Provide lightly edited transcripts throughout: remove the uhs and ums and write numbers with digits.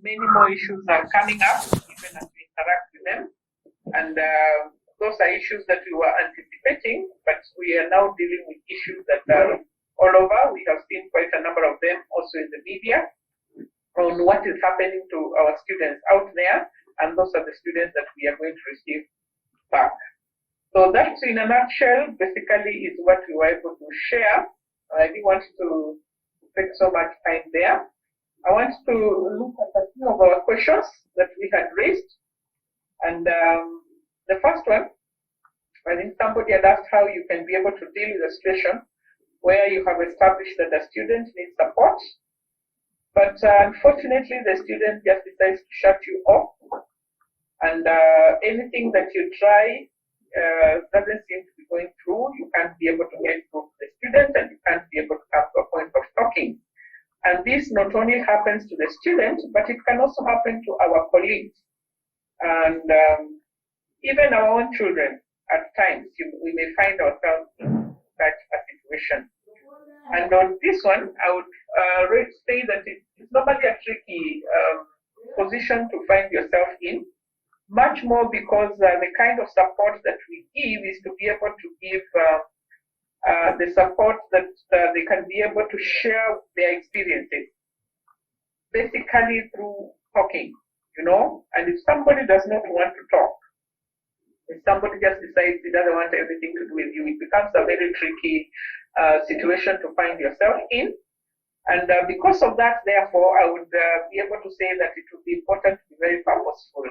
many more issues are coming up, even as we interact with them. And those are issues that we were anticipating, but we are now dealing with issues that are all over. We have seen quite a number of them also in the media on what is happening to our students out there, and those are the students that we are going to receive back. So that, in a nutshell, basically is what we were able to share. I didn't want to take so much time there. I want to look at a few of our questions that we had raised. And the first one, I think somebody had asked how you can be able to deal with a situation where you have established that the student needs support, but unfortunately the student just decides to shut you off, and anything that you try doesn't seem to be going through. You can't be able to get through to the student, and you can't be able to come to a point of talking. And this not only happens to the student, but it can also happen to our colleagues and even our own children. At times, we may find ourselves in such a situation. And on this one, I would say that it's normally a tricky position to find yourself in, much more because the kind of support that we give is to be able to give the support that they can be able to share their experiences, basically through talking, and if somebody does not want to talk, if somebody just decides he doesn't want everything to do with you, it becomes a very tricky situation to find yourself in. And because of that, therefore, I would be able to say that it would be important to be very purposeful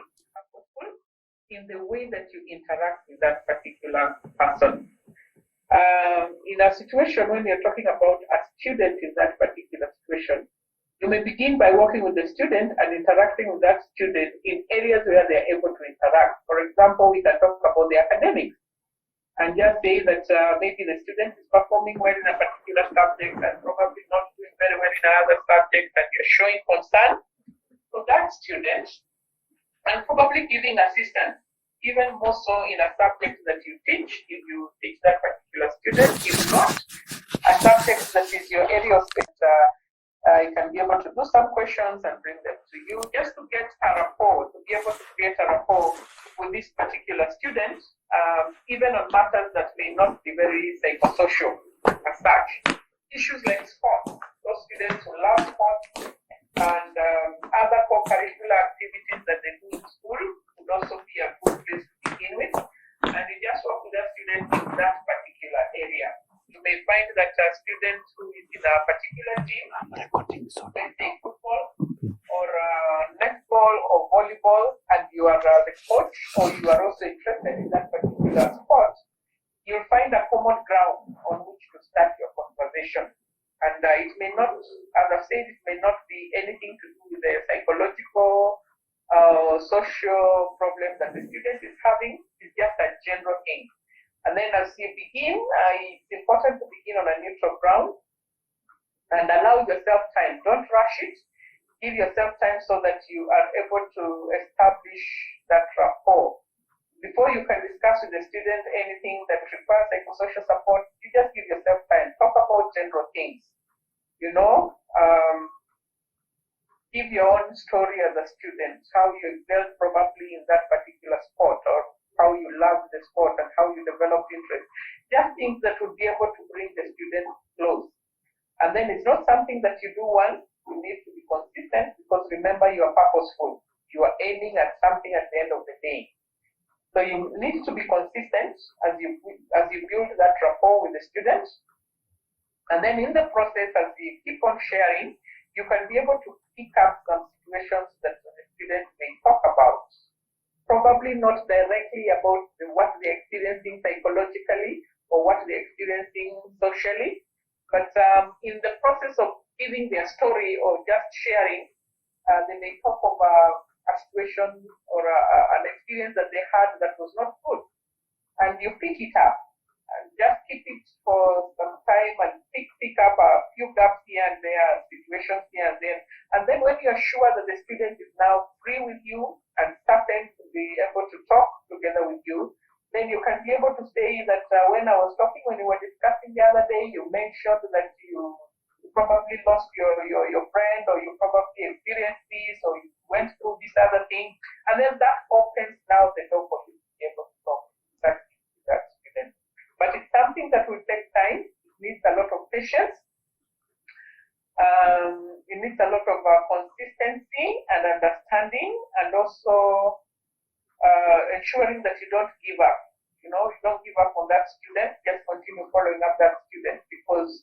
in the way that you interact with that particular person. In a situation when you're talking about a student in that particular situation, you may begin by working with the student and interacting with that student in areas where they're able to interact. For example, we can talk about the academics and just say that maybe the student is performing well in a particular subject and probably not doing very well in another subject, and you're showing concern to that student and probably giving assistance, even more so in a subject that you teach, if you teach that particular student. If not, a subject that is your area of specialty, you can be able to do some questions and bring them to you, just to get a rapport, to be able to create a rapport with this particular student, even on matters that may not be very psychosocial as such. Issues like sports, those students who love sports and other co-curricular activities that they do in school would also be a good place to begin with, and you just work with that student in that particular area. You may find that a student who is in a particular team, playing football or netball or volleyball, and you are the coach, or you are also interested in that particular sport, you'll find a common ground on which to start your conversation. And it may not, as I've said, it may not be anything to do with the psychological social problem that the student is having. It's just a general thing. And then as you begin, it's important to begin on a neutral ground and allow yourself time. Don't rush it. Give yourself time so that you are able to establish that rapport. Before you can discuss with the student anything that requires psychosocial support, you just give yourself time. Talk about general things. Give your own story as a student, how you excelled probably in that particular sport, or how you love the sport and how you developed interest. Just things that would be able to bring the student close. And then it's not something that you do once. You need to be consistent, because remember, you are purposeful. You are aiming at something at the end of the day. So you need to be consistent as you build that rapport with the student. And then in the process, as you keep on sharing, you can be able to pick up some situations that the student may talk about. Probably not directly about what they're experiencing psychologically or what they're experiencing socially, but in the process of giving their story or just sharing, they may talk of a situation or an experience that they had that was not good, and you pick it up and just keep it for some time and pick up a few gaps here and there, situations here and there, and then when you are sure that the student is now free with you and starting to be able to talk together with you, then you can be able to say that when I was talking, when you were discussing the other day, you mentioned that you probably lost your friend, or you probably experienced this, or you other thing, and then that opens now the door for you to be able to talk to that student. But it's something that will take time. It needs a lot of patience. It needs a lot of consistency and understanding, and also ensuring that you don't give up. You don't give up on that student. Just continue following up that student because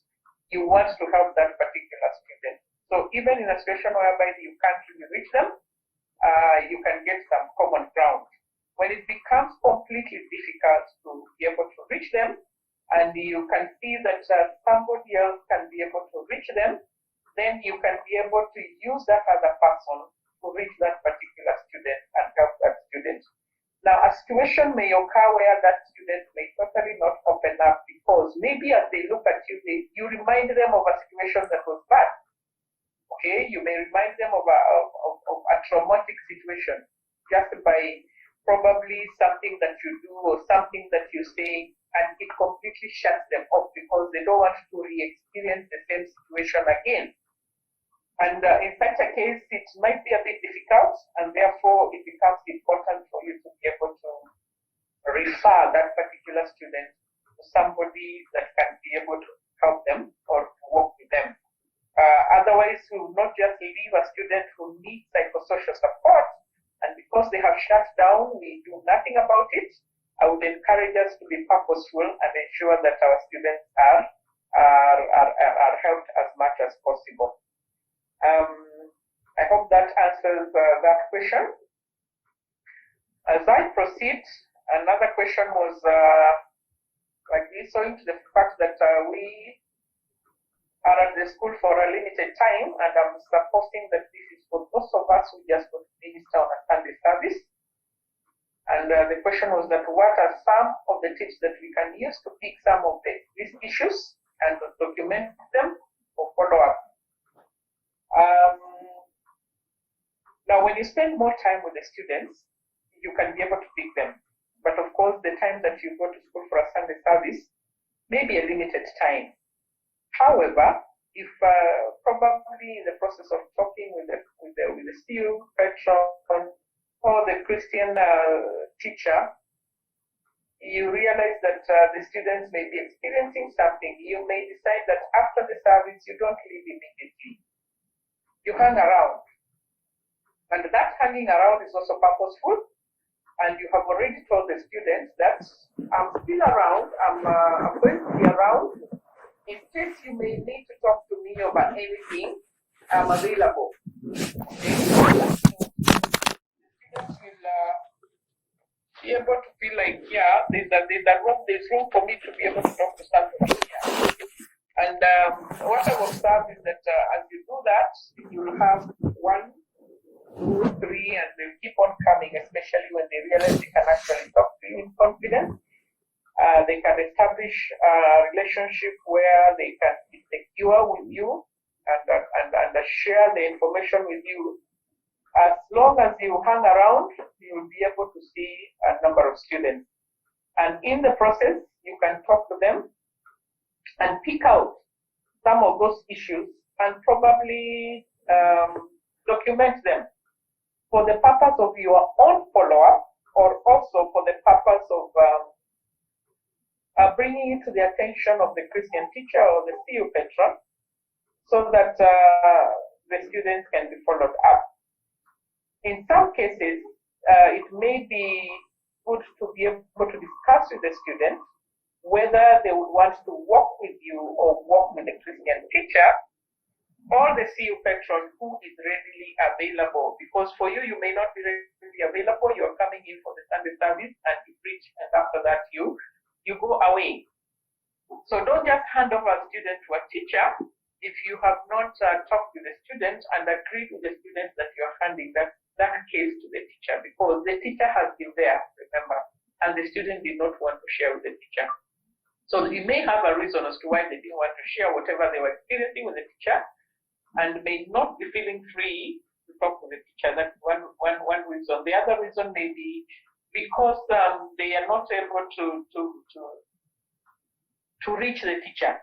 you want to help that particular student. So even in a situation whereby you can't really reach them, you can get some common ground. When it becomes completely difficult to be able to reach them, and you can see that somebody else can be able to reach them, then you can be able to use that other person to reach that particular student and help that student. Now, a situation may occur where that student may totally not open up because maybe as they look at you, you remind them of a situation that was bad. Okay, you may remind them of a traumatic situation just by probably something that you do or something that you say, and it completely shuts them off because they don't want to re-experience the same situation again. And in such a case, it might be a bit difficult, and therefore it becomes important for you to be able to refer that particular student to somebody that can be able to help them or to work with them. Otherwise, we will not just leave a student who needs psychosocial support, and because they have shut down, we do nothing about it. I would encourage us to be purposeful and ensure that our students are helped as much as possible. I hope that answers that question. As I proceed, another question was like this, owing to the fact that we are at the school for a limited time, and I'm supposing that this is for those of us who just got to minister on a Sunday service. And the question was that what are some of the tips that we can use to pick some of these issues and document them for follow-up? Now, when you spend more time with the students, you can be able to pick them. But of course, the time that you go to school for a Sunday service may be a limited time. However, if probably in the process of talking with the CU, patron, or the Christian teacher, you realize that the students may be experiencing something, you may decide that after the service, you don't leave immediately. You hang around. And that hanging around is also purposeful. And you have already told the students that I'm still around, I'm going to be around. In case you may need to talk to me about anything, I'm available. Okay? The students will be able to feel like, yeah, there's room for me to be able to talk to somebody here. And what I observed is that as you do that, you'll have 1, 2, 3, and they'll keep on coming, especially when they realize they can actually talk to you in confidence. They can establish a relationship where they can be secure with you and share the information with you. As long as you hang around, you will be able to see a number of students. And in the process, you can talk to them and pick out some of those issues and probably document them for the purpose of your own follow-up, or also for the purpose of bringing it to the attention of the Christian teacher or the CU patron, so that the students can be followed up. In some cases, it may be good to be able to discuss with the student whether they would want to work with you or work with the Christian teacher or the CU patron who is readily available. Because for you, you may not be readily available. You're coming in for the Sunday service and you preach, and after that you go away. So don't just hand over a student to a teacher if you have not talked with the student and agreed with the student that you're handing that case to the teacher, because the teacher has been there, remember, and the student did not want to share with the teacher. So you may have a reason as to why they didn't want to share whatever they were experiencing with the teacher, and may not be feeling free to talk with the teacher. That's one reason. The other reason may be because they are not able to reach the teacher.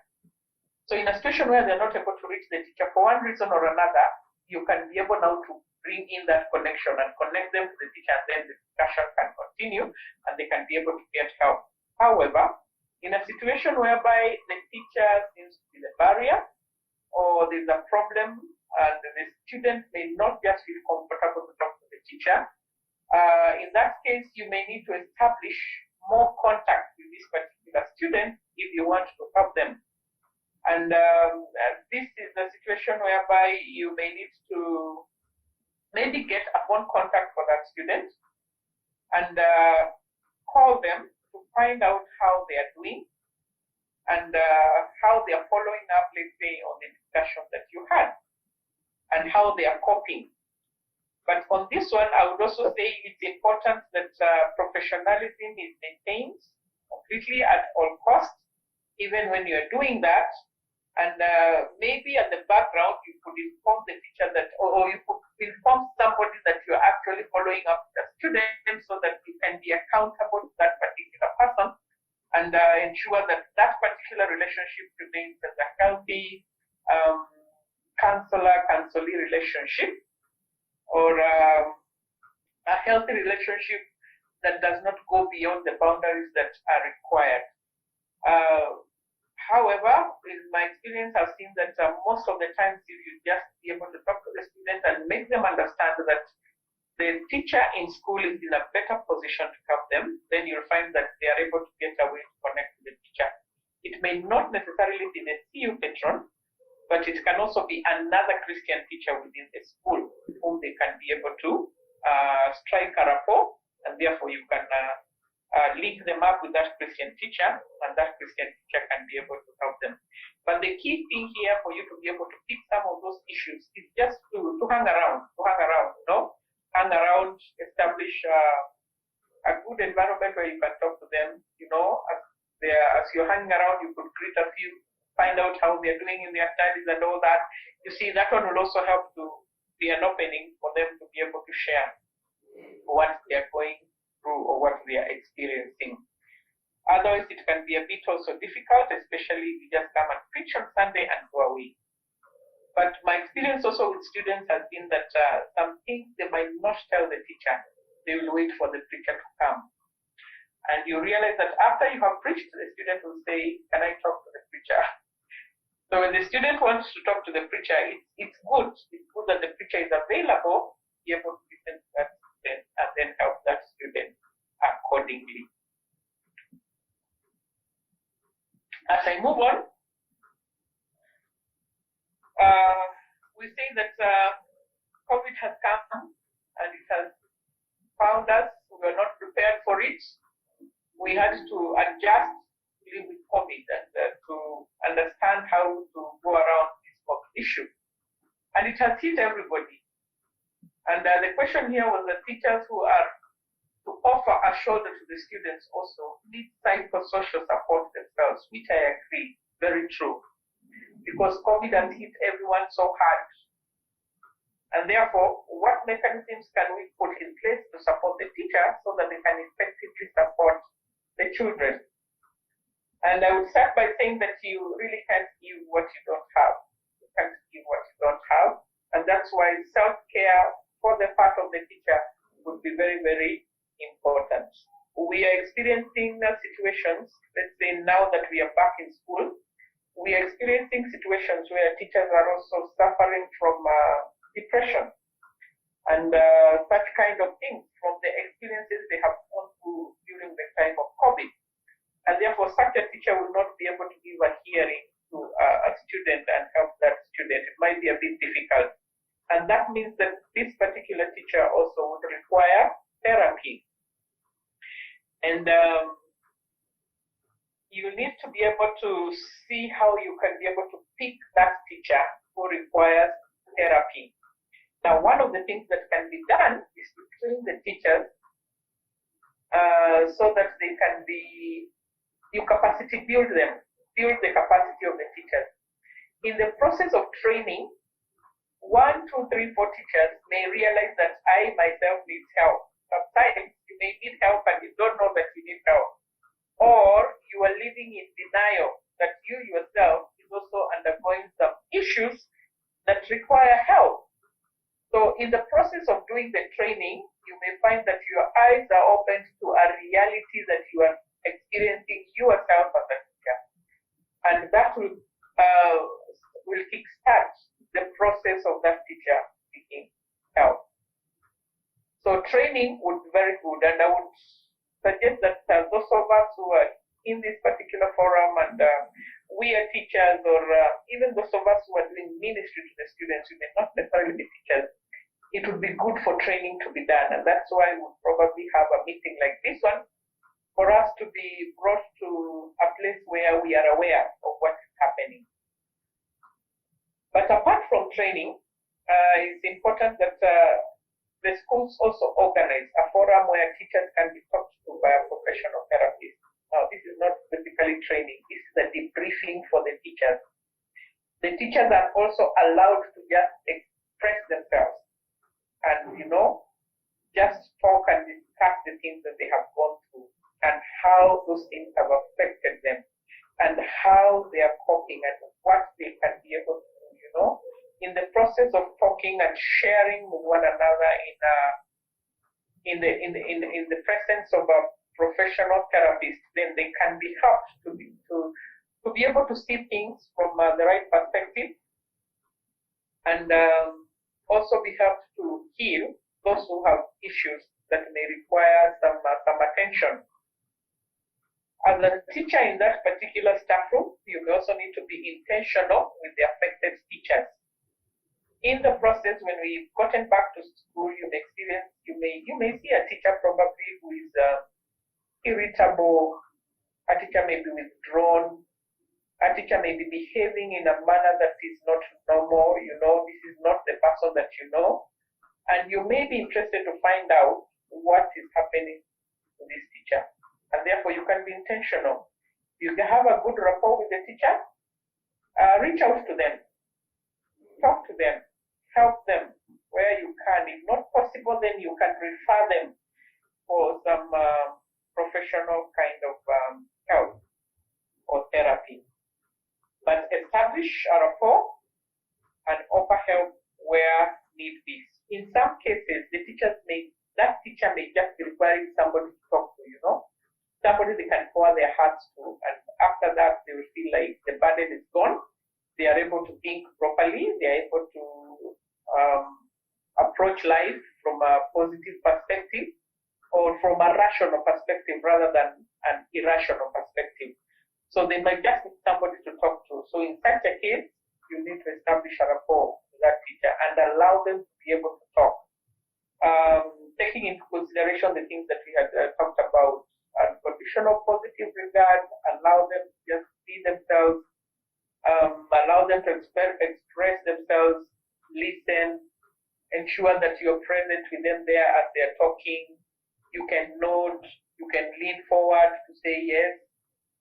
So in a situation where they're not able to reach the teacher for one reason or another, you can be able now to bring in that connection and connect them to the teacher, and then the discussion can continue and they can be able to get help. However, in a situation whereby the teacher seems to be the barrier, or there's a problem and the student may not just feel comfortable to talk to the teacher, in that case, you may need to establish more contact with this particular student if you want to help them. And this is the situation whereby you may need to maybe get a phone contact for that student and call them to find out how they are doing and how they are following up, let's say, on the discussion that you had and how they are coping. But on this one, I would also say it's important that professionalism is maintained completely at all costs, even when you're doing that. And maybe at the background, you could inform the teacher that, or you could inform somebody that you're actually following up the student so that you can be accountable to that particular person and ensure that that particular relationship remains as a healthy counselor-counselee relationship, or a healthy relationship that does not go beyond the boundaries that are required. However, in my experience, I've seen that most of the times, if you just be able to talk to the student and make them understand that the teacher in school is in a better position to help them, then you'll find that they are able to get a way to connect with the teacher. It may not necessarily be the CU patron, but it can also be another Christian teacher within the school with whom they can be able to strike a rapport, and therefore you can link them up with that Christian teacher, and that Christian teacher can be able to help them. But the key thing here for you to be able to pick some of those issues is just to hang around, hang around, establish a good environment where you can talk to them, as you're hanging around, you could greet a few, find out how they're doing in their studies and all that. You see, that one will also help to be an opening for them to be able to share what they're going through or what they are experiencing. Otherwise, it can be a bit also difficult, especially if you just come and preach on Sunday and go away. But my experience also with students has been that some things they might not tell the teacher. They will wait for the preacher to come. And you realize that after you have preached, the student will say, "Can I talk to the preacher?" So when the student wants to talk to the preacher, it's good. It's good that the preacher is available, be able to listen to that student and then help that student accordingly. As I move on, we say that COVID has come and it has found us. We were not prepared for it. We had to adjust to live with COVID and to understand how to go around this COVID issue. And it has hit everybody. And the question here was the teachers who are to offer a shoulder to the students also need psychosocial support themselves, which I agree, very true. Because COVID has hit everyone so hard. And therefore, what mechanisms can we put in place to support the teacher so that they can effectively support the children? And I would start by saying that you really can't give what you don't have. You can't give what you don't have. And that's why self-care for the part of the teacher would be very, very important. We are experiencing situations, let's say now that we are back in school, we are experiencing situations where teachers are also suffering from depression and such kind of things from the experiences they have gone through during the time of COVID. And therefore, such a teacher will not be able to give a hearing to a student and help that student. It might be a bit difficult. And that means that this particular teacher also would require therapy. And you need to be able to see how you can be able to pick that teacher who requires therapy. Now, one of the things that can be done is to train the teachers so that they can be, you capacity build them, build the capacity of the teachers. In the process of training, 1, 2, 3, 4 teachers may realize that I myself need help. Sometimes you may need help and you don't know that you need help. Or you are living in denial that you yourself is also undergoing some issues that require help. So in the process of doing the training, you may find that your eyes are opened to a reality that you are experiencing yourself as a teacher. And that will kickstart the process of that teacher seeking help. So training would be very good, and I would suggest that those of us who are in this particular forum and we are teachers, or even those of us who are doing ministry to the students, we may not necessarily be teachers, it would be good for training to be done. And that's why we'll probably have a meeting like this one for us to be brought to a place where we are aware of what is happening. But apart from training, it's important that the schools also organize a forum where teachers can be talked to by a professional therapist. Now, this is not basically training, this is a debriefing for the teachers. The teachers are also allowed to just express themselves and, just talk and discuss the things that they have gone through and how those things have affected them and how they are coping and what they can be able to do, in the process of talking and sharing with one another in the presence of a professional therapist, then they can be helped to be able to see things from the right perspective, and also be helped to heal those who have issues that may require some attention. As a teacher in that particular staff room, you may also need to be intentional with the affected teachers. In the process, when we've gotten back to school, you may see a teacher probably who is irritable, a teacher may be withdrawn, a teacher may be behaving in a manner that is not normal, this is not the person that you know, and you may be interested to find out what is happening to this teacher, and therefore you can be intentional. You can have a good rapport with the teacher, reach out to them, talk to them, help them where you can. If not possible, then you can refer them for some professional kind of help or therapy. But establish a rapport and offer help where need be. In some cases, that teacher may just be requiring somebody to talk to, somebody they can pour their hearts to, and after that they will feel like the burden is gone. They are able to think properly. They are able to approach life from a positive perspective, or from a rational perspective rather than an irrational perspective. So they might just need somebody to talk to. So in such a case, you need to establish a rapport with that teacher and allow them to be able to talk. Taking into consideration the things that we had talked about, unconditional positive regard, allow them to just see themselves, allow them to express themselves, listen, ensure that you're present with them there as they're talking. You can nod, you can lean forward to say, yes,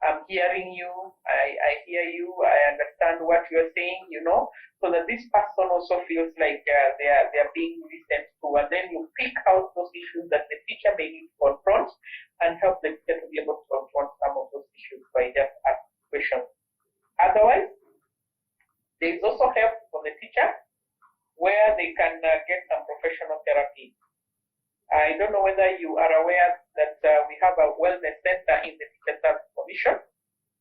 I'm hearing you, I hear you, I understand what you're saying, so that this person also feels like they are being listened to, and then you pick out those issues that the teacher may need to confront and help the teacher to be able to confront some of those issues by just asking questions. Otherwise, there is also help for the teacher where they can get some professional therapy. I don't know whether you are aware that we have a wellness center in the Teacher Service Commission.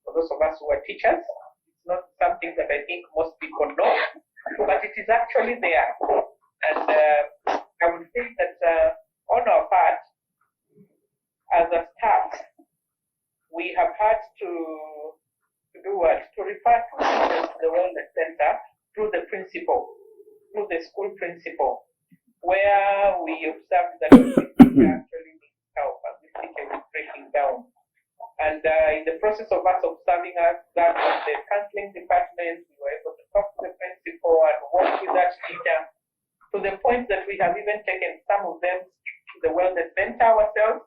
For those of us who are teachers, it's not something that I think most people know, but it is actually there. And I would say that on our part, as a staff, we have had to do what? To refer to the wellness center through the principal, through the school principal, where we observed that this teacher actually needs help and this teacher is breaking down. And in the process of us observing that in the counseling department, we were able to talk to the principal and work with that teacher to the point that we have even taken some of them to the wellness center ourselves.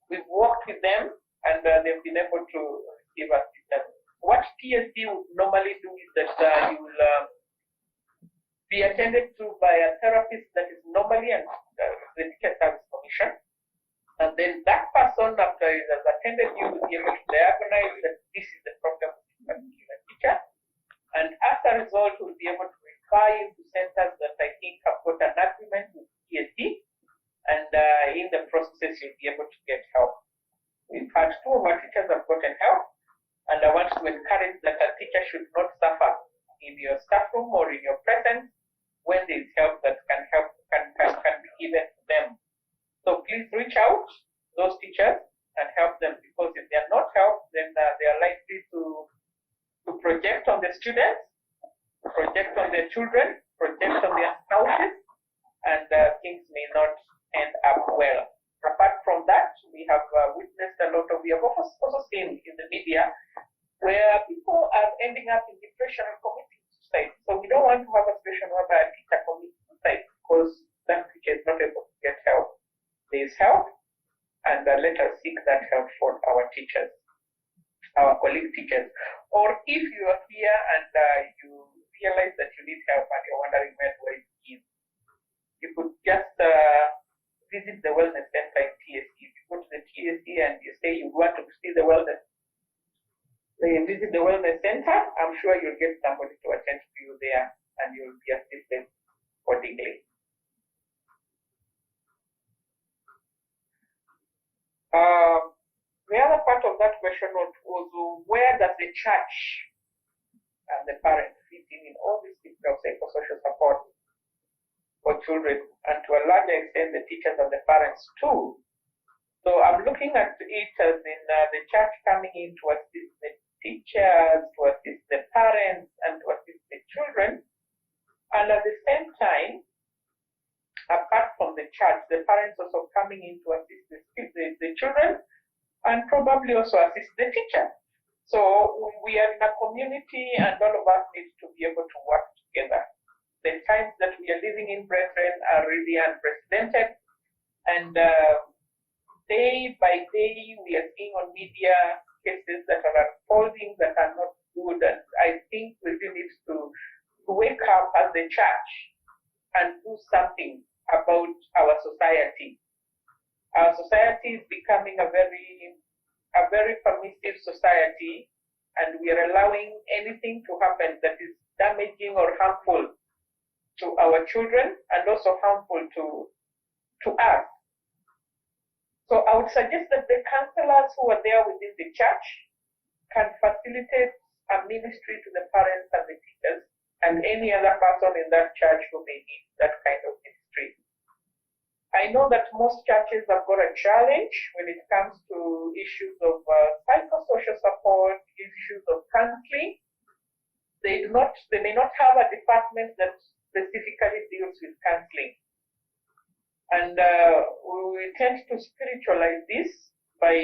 We've worked with them and they've been able to give us assistance. What PSC would normally do is that you will be attended to by a therapist that is normally the Teacher Service Commission. And then that person, after he has attended you, will be able to diagnose that this is the problem with this particular teacher. And as a result, we'll be able to refer you to centers that I think have got an agreement in the process, you'll be able to get help. In fact, 2 of our teachers have gotten help, and I want to encourage that a teacher should not suffer in your staff room or in your presence when there is help that can be given to them. So please reach out to those teachers and help them, because if they are not helped, then they are likely to project on the students, project on their children, project on their spouses, and things may not end up well. Apart from that, we have witnessed we have also seen in the media where people are ending up in depression and committing suicide. So we don't want to have a situation whereby a teacher commits suicide because that teacher is not able to get help. There is help, and let us seek that help for our teachers, our colleague teachers. Or if you are here and you realize that you need help and you're wondering where it is, you could just visit the wellness center in TSC. If you go to the TSC and you say you want to see the wellness, visit the wellness center, I'm sure you'll get somebody to attend to you there and you'll be assisted accordingly. The other part of that question was where does the church and the parents fit in all this things of psychosocial support for children, and to a larger extent the teachers and the parents too. So I'm looking at it as in the church coming in to assist the teachers, to assist the parents, and to assist the children, and at the same time, apart from the church, the parents also coming in to assist the children, and probably also assist the teacher. So we are in a community, and all of us need to be able to work together. The times that we are living in, brethren, are really unprecedented, and day by day we are seeing on media cases that are unfolding that are not good, and I think we really need to wake up as the church and do something about our society. Our society is becoming a very permissive society, and we are allowing anything to happen that is damaging or harmful to our children and also harmful to us. So I would suggest that the counselors who are there within the church can facilitate a ministry to the parents and the teachers and any other person in that church who may need that kind of ministry. I know that most churches have got a challenge when it comes to issues of psychosocial support, issues of counseling. They may not have a department that specifically deals with counseling. And we tend to spiritualize this by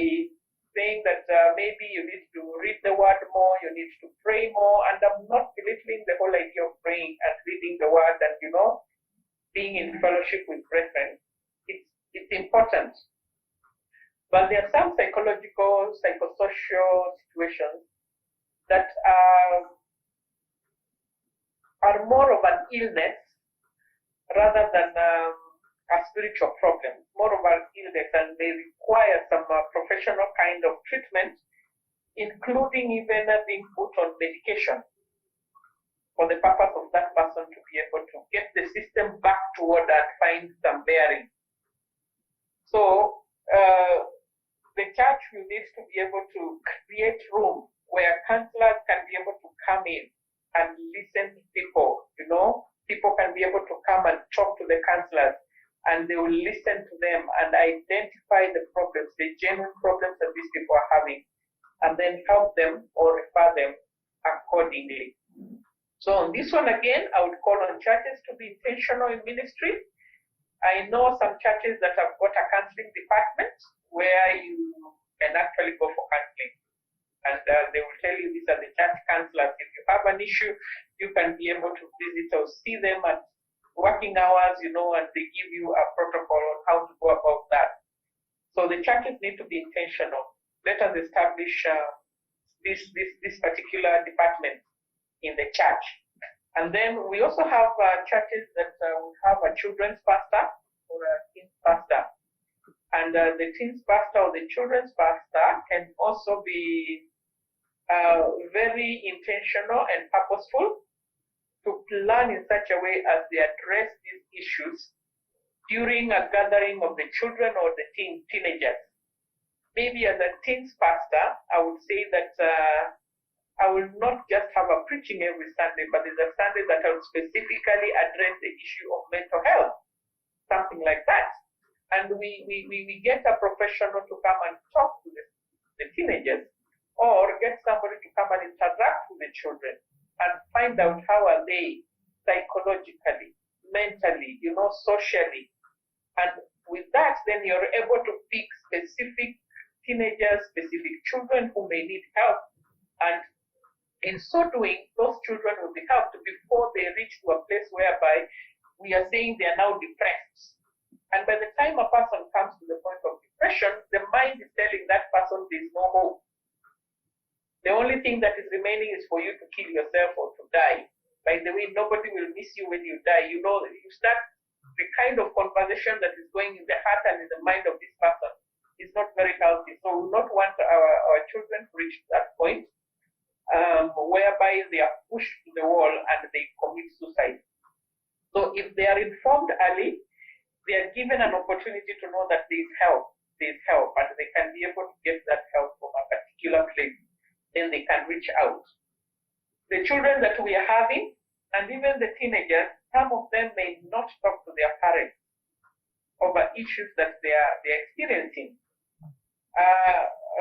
saying that maybe you need to read the word more, you need to pray more, and I'm not belittling the whole idea of praying and reading the word and, being in fellowship with brethren. It's important. But there are some psychological, psychosocial situations that are more of an illness rather than a spiritual problem, more of an illness, and they require some professional kind of treatment, including even being put on medication for the purpose of that person to be able to get the system back to order and find some bearing. So the church will need to be able to create room where counselors can be able to come in and listen to people. People can be able to come and talk to the counselors, and they will listen to them and identify the problems, the genuine problems that these people are having, and then help them or refer them accordingly. So on this one again, I would call on churches to be intentional in ministry. I know some churches that have got a counseling department where you can actually go for counseling, and they will tell you these are the church counselors. If you have an issue, you can be able to visit or see them at working hours, and they give you a protocol on how to go about that. So the churches need to be intentional. Let us establish this particular department in the church. And then we also have churches that will have a children's pastor or a teens pastor. And the teens pastor or the children's pastor can also be very intentional and purposeful to plan in such a way as they address these issues during a gathering of the children or the teenagers. Maybe as a teens pastor, I would say that I will not just have a preaching every Sunday, but there's a Sunday that I will specifically address the issue of mental health, something like that. And we get a professional to come and talk to the teenagers, or get somebody to come and interact with the children and find out how are they psychologically, mentally, socially. And with that, then you're able to pick specific teenagers, specific children who may need help. And in so doing, those children will be helped before they reach to a place whereby we are saying they are now depressed. And by the time a person comes to the point of depression, the mind is telling that person there's no hope. The only thing that is remaining is for you to kill yourself or to die. By the way, nobody will miss you when you die. You start the kind of conversation that is going in the heart and in the mind of this person is not very healthy. So we not want our children to reach that point whereby they are pushed to the wall and they commit suicide. So if they are informed early, they are given an opportunity to know that there is help, and they can be able to get that help from a particular place. Then they can reach out. The children that we are having, and even the teenagers, some of them may not talk to their parents over issues that they are experiencing.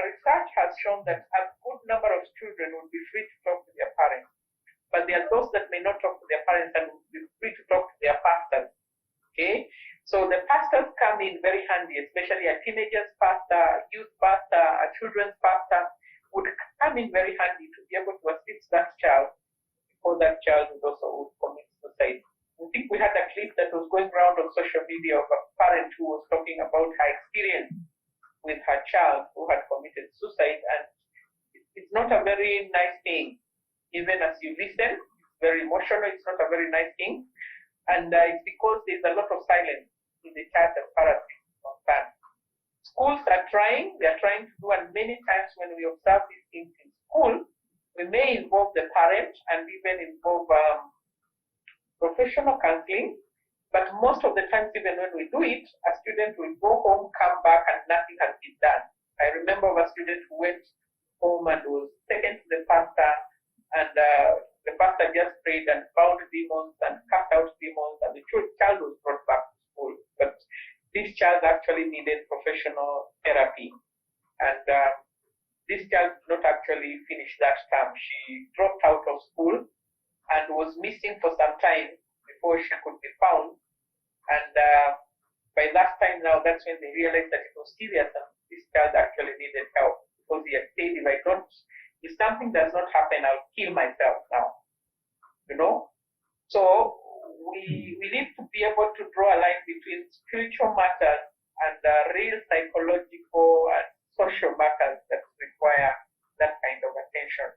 Research has shown that a good number of children will be free to talk to their parents, but there are those that may not talk to their parents and will be free to talk to their pastors. Okay, so the pastors come in very handy, especially a teenager's pastor, a youth pastor, a children's pastor would come in very handy to be able to assist that child before that child would also commit suicide. I think we had a clip that was going around on social media of a parent who was talking about her experience with her child who had committed suicide, and it's not a very nice thing. Even as you listen, it's very emotional, it's not a very nice thing. And it's because there's a lot of silence in the church as far as this is concerned. Schools are trying, they are trying to do, and many times when we observe these things in school, we may involve the parent and even involve professional counseling, but most of the times, even when we do it, a student will go home, come back, and nothing has been done. I remember of a student who went home and was taken to the pastor, and the pastor just prayed and bound demons and cast out demons, and the child was brought back to school. But this child actually needed professional therapy, and this child did not actually finish that term. She dropped out of school and was missing for some time before she could be found. And by that time now, that's when they realized that it was serious and this child actually needed help, because he had said, if something does not happen, I'll kill myself now. So we need to be able to draw a line between spiritual matters and real psychological and social matters that require that kind of attention.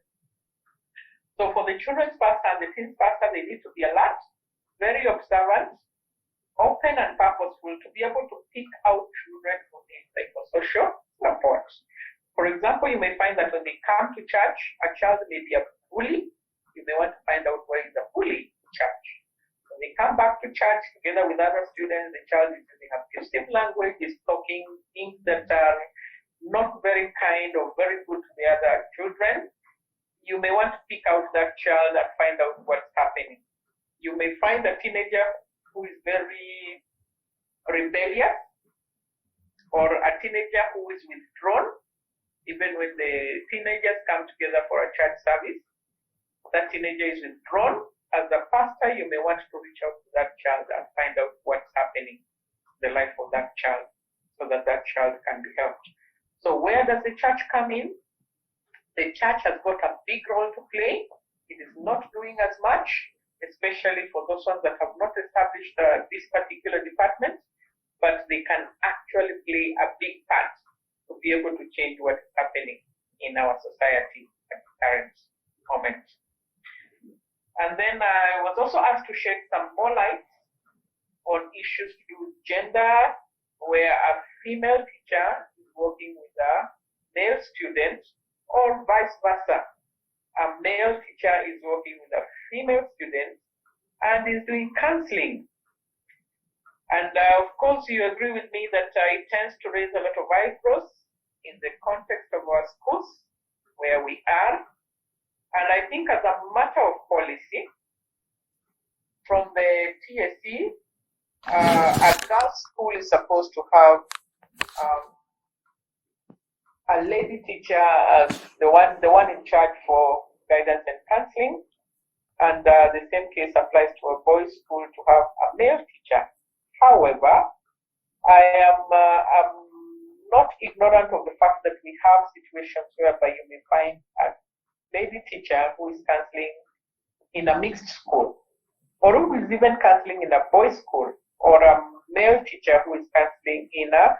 So for the children's pastor and the teens pastor, they need to be alert, very observant, open and purposeful to be able to pick out children who need psychosocial support. For example, you may find that when they come to church, a child may be a bully. You may want to find out why he's a bully in church. When they come back to church together with other students, the child is using abusive language, is talking things that are not very kind or very good to the other children. You may want to pick out that child and find out what's happening. You may find a teenager who is very rebellious, or a teenager who is withdrawn. Even when the teenagers come together for a church service, that teenager is withdrawn. As a pastor, you may want to reach out to that child and find out what's happening in the life of that child so that that child can be helped. So where does the church come in? The church has got a big role to play. It is not doing as much, especially for those ones that have not established this particular department, but they can actually play a big part to be able to change what is happening in our society at the current moment. And then I was also asked to shed some more light on issues to do with gender, where a female teacher is working with a male student, or vice versa. A male teacher is working with a female student and is doing counseling. And of course, you agree with me that it tends to raise a lot of eyebrows in the context of our schools where we are. And I think as a matter of policy, from the TSC, a girls' school is supposed to have a lady teacher as the one in charge for guidance and counseling, and the same case applies to a boys' school to have a male teacher. However, I'm not ignorant of the fact that we have situations whereby you may find a lady teacher who is counseling in a mixed school, or who is even counseling in a boys' school, or a male teacher who is counseling in a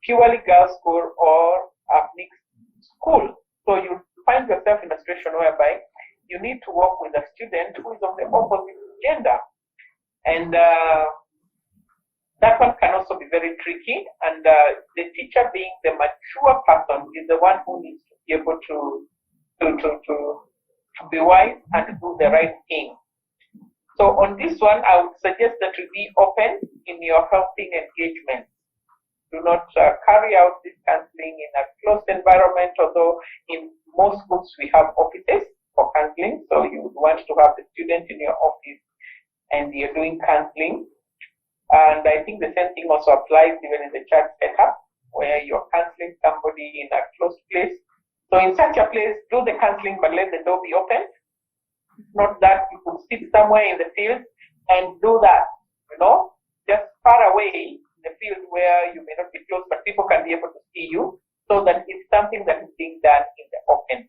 purely girls' school or a mixed school. So you find yourself in a situation whereby you need to work with a student who is of the opposite gender. And that one can also be very tricky. And the teacher, being the mature person, is the one who needs to be able to be wise and do the right thing. So on this one, I would suggest that you be open in your helping engagement. Do not carry out this counseling in a closed environment, although in most schools we have offices for counseling. So you would want to have the student in your office and you're doing counseling. And I think the same thing also applies even in the church setup, where you're counseling somebody in a closed place. So in such a place, do the counseling, but let the door be open. Not that you could sit somewhere in the field and do that, just far away in the field where you may not be close, but people can be able to see you, so that it's something that is being done in the open.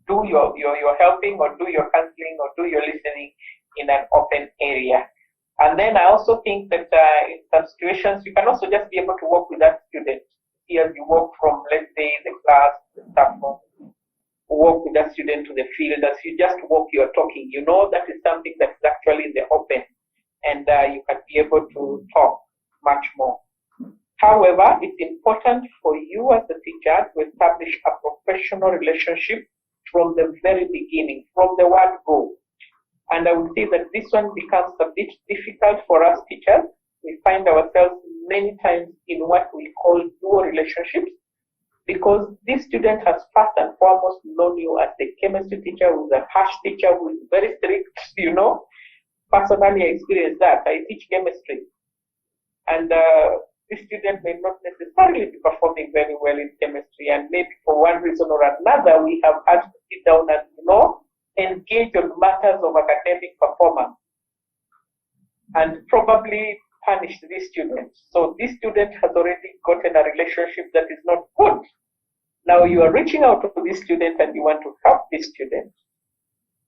Do your helping, or do your counseling, or do your listening in an open area. And then I also think that in some situations, you can also just be able to work with that student. As you walk from, let's say, the class, the staff room, walk with that student to the field. As you just walk, you're talking. That is something that is actually in the open, and you can be able to talk much more. However, it's important for you as a teacher to establish a professional relationship from the very beginning, from the word go. And I would say that this one becomes a bit difficult for us teachers. We find ourselves many times in what we call dual relationships, because this student has first and foremost known you as the chemistry teacher, who is a harsh teacher, who is very strict, Personally, I experienced that. I teach chemistry. And this student may not necessarily be performing very well in chemistry, and maybe for one reason or another, we have had to sit down and, engage on matters of academic performance, and probably punish this student. So this student has already gotten a relationship that is not good. Now you are reaching out to this student and you want to help this student.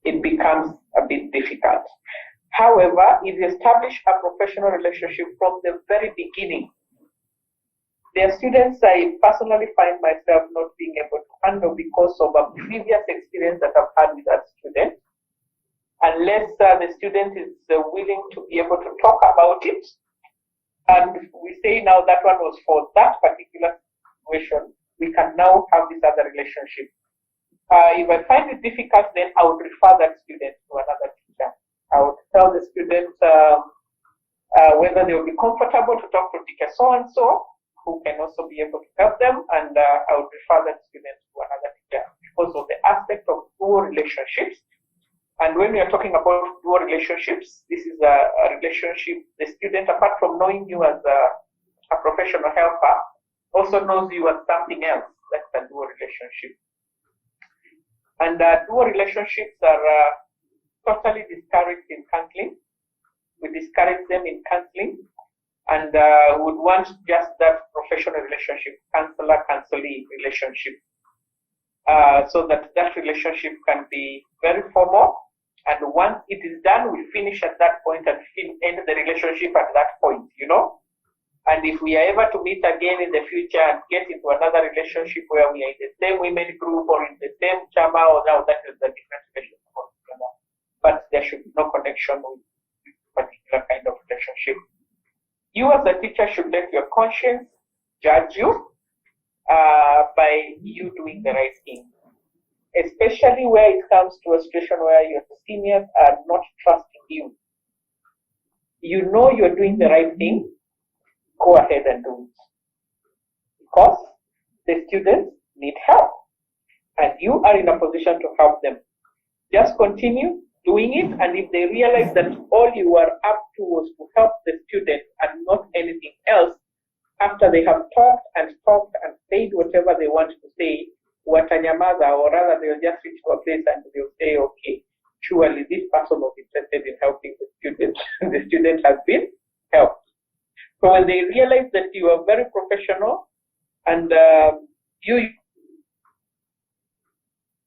It becomes a bit difficult. However, if you establish a professional relationship from the very beginning, there are students I personally find myself not being able to handle because of a previous experience that I've had with that student. Unless the student is willing to be able to talk about it, and we say now that one was for that particular situation, we can now have this other relationship. If I find it difficult, then I would refer that student to another teacher. I would tell the students whether they will be comfortable to talk to teacher so-and-so, who can also be able to help them, and I would refer that student to another teacher because of the aspect of dual relationships. And when we are talking about dual relationships, this is a relationship. The student, apart from knowing you as a professional helper, also knows you as something else. That's a dual relationship. And dual relationships are totally discouraged in counseling. We discourage them in counseling, and would want just that professional relationship, counselor-counselee relationship, so that relationship can be very formal. And once it is done, we finish at that point and end the relationship at that point, And if we are ever to meet again in the future and get into another relationship where we are in the same women group or in the same chama, or now that is a different relationship altogether. But there should be no connection with this particular kind of relationship. You as a teacher should let your conscience judge you by you doing the right thing, especially where it comes to a situation where your seniors are not trusting you. you know you're doing the right thing, go ahead and do it. Because the students need help and you are in a position to help them. Just continue doing it, and if they realize that all you were up to was to help the student and not anything else, after they have talked and said whatever they want to say, watanyamaza, or rather they'll just reach to a place and they'll say, okay, surely this person was interested in helping the student. The student has been helped. So when they realize that you are very professional and you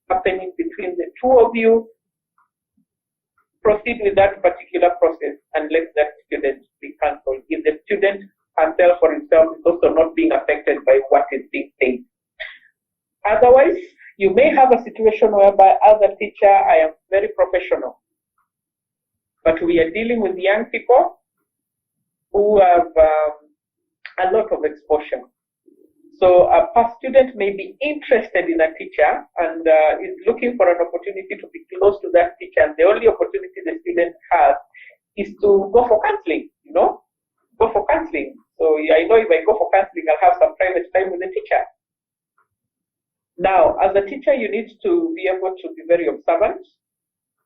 happening between the two of you, proceed with that particular process and let that student be cancelled. If the student herself or himself is also not being affected by what is being said. Otherwise, you may have a situation whereby as a teacher, I am very professional, but we are dealing with young people who have a lot of exposure. So a student may be interested in a teacher and is looking for an opportunity to be close to that teacher, and the only opportunity the student has is to go for counseling, go for counseling. So I know if I go for counseling, I'll have some private time with the teacher. Now, as a teacher, you need to be able to be very observant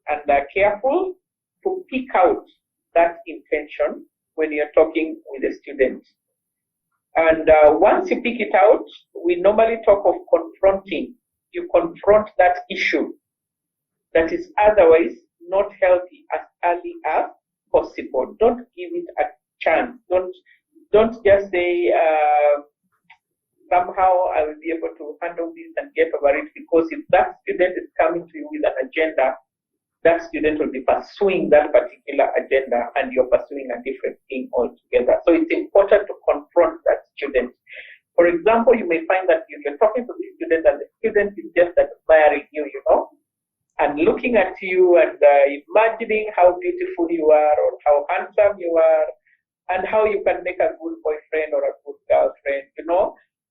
and careful to pick out that intention when you're talking with a student. And once you pick it out, we normally talk of confronting. You confront that issue that is otherwise not healthy as early as possible. Don't give it a chance. Don't just say, somehow I will be able to handle this and get over it, because if that student is coming to you with an agenda, that student will be pursuing that particular agenda and you're pursuing a different thing altogether. So it's important to confront that student. For example, you may find that you're talking to the student and the student is just admiring you, and looking at you and imagining how beautiful you are or how handsome you are and how you can make a good boyfriend or a good girlfriend,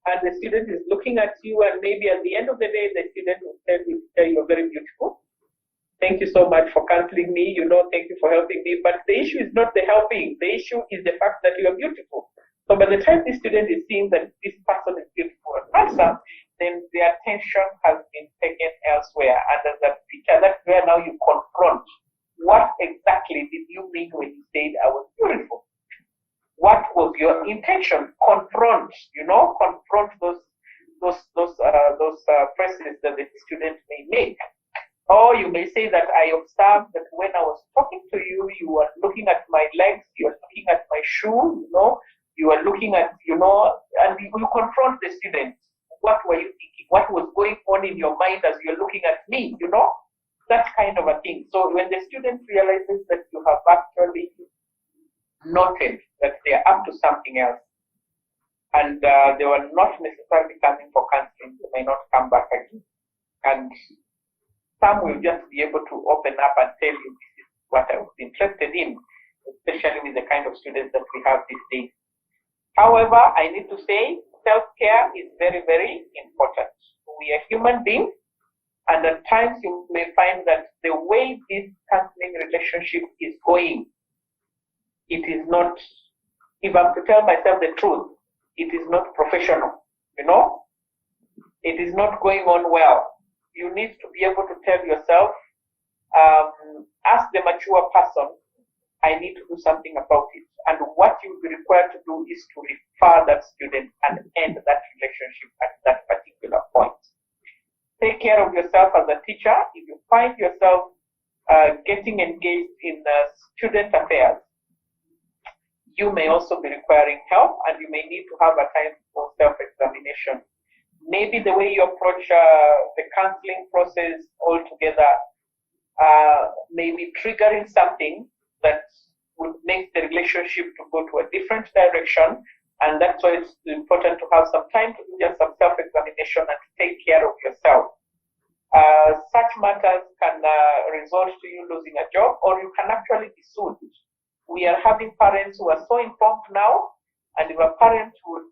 and the student is looking at you, and maybe at the end of the day, the student will tell you you're very beautiful. Thank you so much for counseling me, thank you for helping me. But the issue is not the helping. The issue is the fact that you are beautiful. So by the time the student is seeing that this person is beautiful and handsome, then their attention has been taken elsewhere. And as a teacher, that's where now you confront. What exactly did you mean when you said I was beautiful? What was your intention? Confront, confront those phrases that the student may make. Or you may say that I observed that when I was talking to you, you were looking at my legs, you were looking at my shoe, you were looking at, and you confront the student. What were you thinking? What was going on in your mind as you're looking at me, That kind of a thing. So when the student realizes that you have actually noted that they are up to something else, and they were not necessarily coming for counseling, they may not come back again. And some will just be able to open up and tell you this is what I was interested in, especially with the kind of students that we have these days. However, I need to say self-care is very, very important. We are human beings, and at times you may find that the way this counseling relationship is going, it is not, if I'm to tell myself the truth, it is not professional, It is not going on well. You need to be able to tell yourself, as the mature person, I need to do something about it. And what you'll be required to do is to refer that student and end that relationship at that particular point. Take care of yourself as a teacher. If you find yourself getting engaged in student affairs, you may also be requiring help, and you may need to have a time for self-examination. Maybe the way you approach the counseling process altogether may be triggering something that would make the relationship to go to a different direction, and that's why it's important to have some time to do just some self-examination and to take care of yourself. Such matters can result to you losing a job, or you can actually be sued. We are having parents who are so informed now, and if a parent would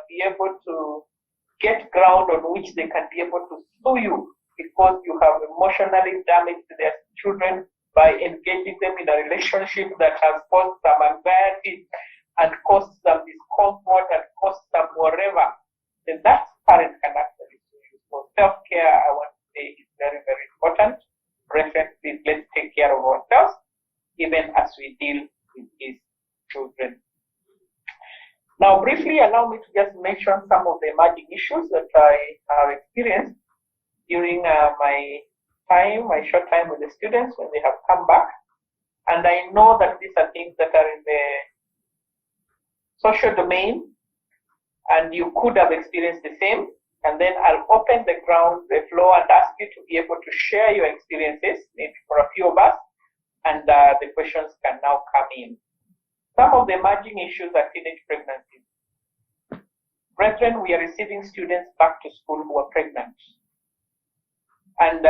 be able to get ground on which they can be able to sue you because you have emotionally damaged their children's by engaging them in a relationship that has caused some anxiety and caused some discomfort and caused some whatever, then that parent can actually sue you. So self-care, I want to say, is very, very important. Reference is, let's take care of ourselves, even as we deal with these children. Now, briefly, allow me to just mention some of the emerging issues that I have experienced during my short time with the students when they have come back. And I know that these are things that are in the social domain, and you could have experienced the same. And then I'll open the floor, and ask you to be able to share your experiences, maybe for a few of us, and the questions can now come in. Some of the emerging issues are teenage pregnancies. Brethren, we are receiving students back to school who are pregnant. And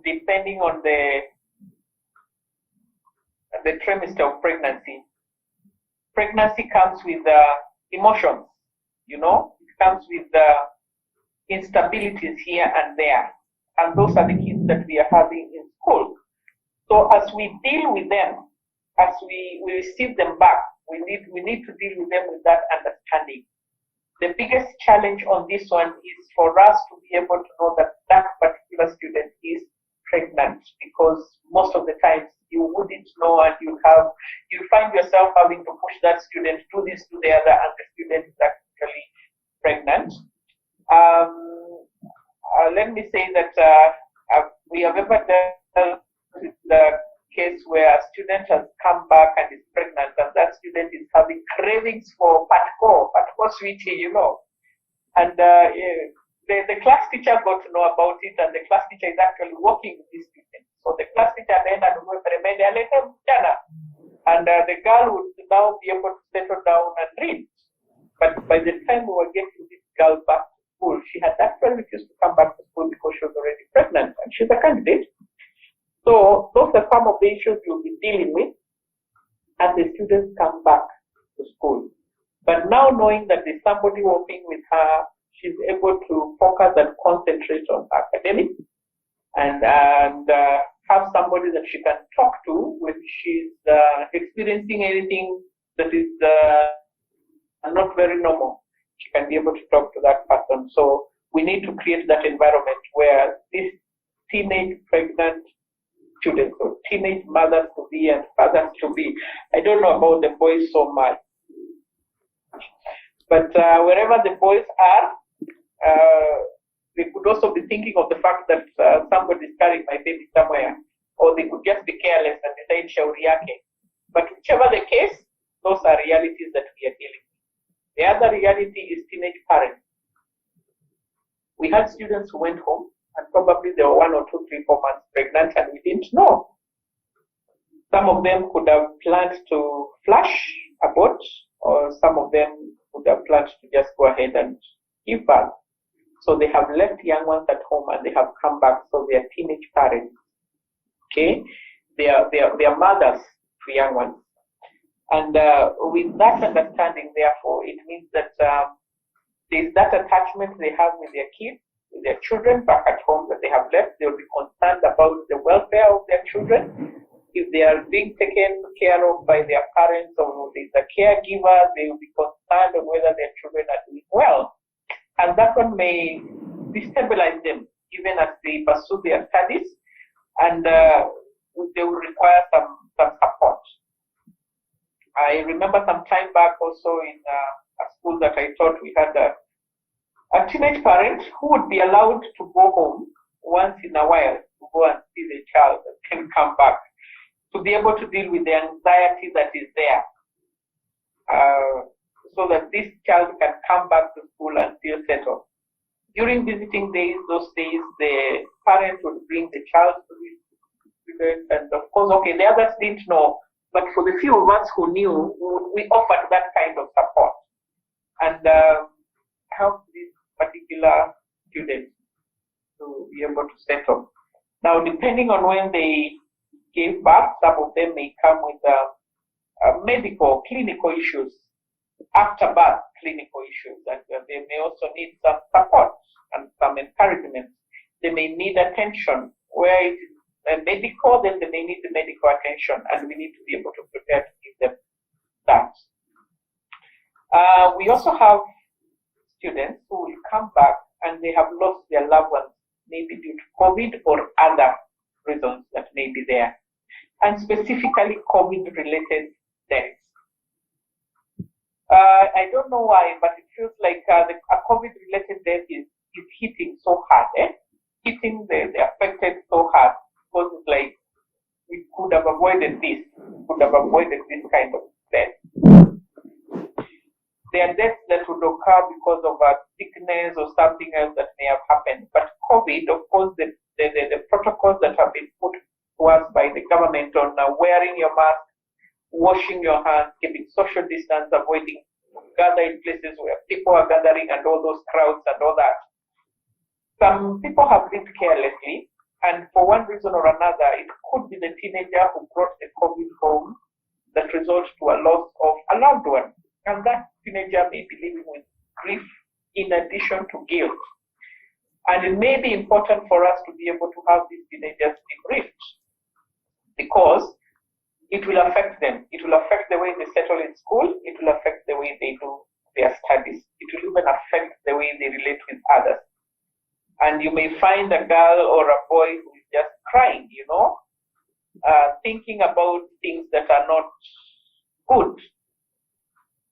depending on the trimester of pregnancy, pregnancy comes with emotions, you know, it comes with instabilities here and there. And those are the kids that we are having in school. So as we deal with them, as we receive them back, we need to deal with them with that understanding. The biggest challenge on this one is for us to be able to know that that particular student is pregnant, because most of the times you wouldn't know, and you find yourself having to push that student to this, to the other, and the student is actually pregnant. Let me say that we have ever dealt with the case where a student has come back and is pregnant, and that student is having cravings for patco sweetie, you know. And the class teacher got to know about it, and the class teacher is actually working with this student. So the class teacher then and the girl would now be able to settle down and read. But by the time we were getting this girl back to school, she had actually refused to come back to school because she was already pregnant, and she's a candidate. So those are some of the issues you'll be dealing with as the students come back to school. But now, knowing that there's somebody working with her, she's able to focus and concentrate on academics, and have somebody that she can talk to when she's experiencing anything that is not very normal. She can be able to talk to that person. So we need to create that environment where these teenage pregnant students, or teenage mothers to be and fathers to be, I don't know about the boys so much, but wherever the boys are, they could also be thinking of the fact that somebody is carrying my baby somewhere, or they could just be careless and decide shauri yake. But whichever the case, those are realities that we are dealing with. The other reality is teenage parents. We had students who went home, and probably they were 1 or 2, 3, 4 months pregnant, and we didn't know. Some of them could have planned to flash abort, or some of them would have planned to just go ahead and give birth. So they have left young ones at home, and they have come back. So they are teenage parents. Okay, they are mothers to young ones, and with that understanding, therefore, it means that there is that attachment they have with their kids, with their children back at home that they have left. They will be concerned about the welfare of their children. If they are being taken care of by their parents, or there's a caregiver, they will be concerned on whether their children are doing well. And that one may destabilize them even as they pursue their studies, and they will require some support. I remember some time back also in a school that I taught, we had a teenage parent who would be allowed to go home once in a while to go and see the child and then come back, to be able to deal with the anxiety that is there, so that this child can come back to school and feel settled. During visiting days, those days, the parent would bring the child to the student, and of course, okay, the others didn't know, but for the few of us who knew, we offered that kind of support and helped this particular student to be able to settle. Now, depending on when they gave birth, some of them may come with medical, clinical issues, after birth clinical issues, and they may also need some support and some encouragement. They may need attention where it is medical, then they may need the medical attention, and we need to be able to prepare to give them that. We also have students who will come back and they have lost their loved ones, maybe due to COVID or other reasons that may be there, and specifically COVID-related deaths. I don't know why, but it feels like a COVID-related death is hitting so hard, hitting the affected so hard, because it's like we could have avoided this, kind of death. There are deaths that would occur because of a sickness or something else that may have happened. But COVID, of course, the protocols that have been put to us by the government on wearing your mask, washing your hands, keeping social distance, avoiding gathering places where people are gathering and all those crowds and all that. Some people have lived carelessly, and for one reason or another, it could be the teenager who brought the COVID home that results to a loss of a loved one. And that teenager may be living with grief in addition to guilt. And it may be important for us to be able to have these teenagers debriefed, because it will affect them. It will affect the way they settle in school. It will affect the way they do their studies. It will even affect the way they relate with others. And you may find a girl or a boy who is just crying, thinking about things that are not good.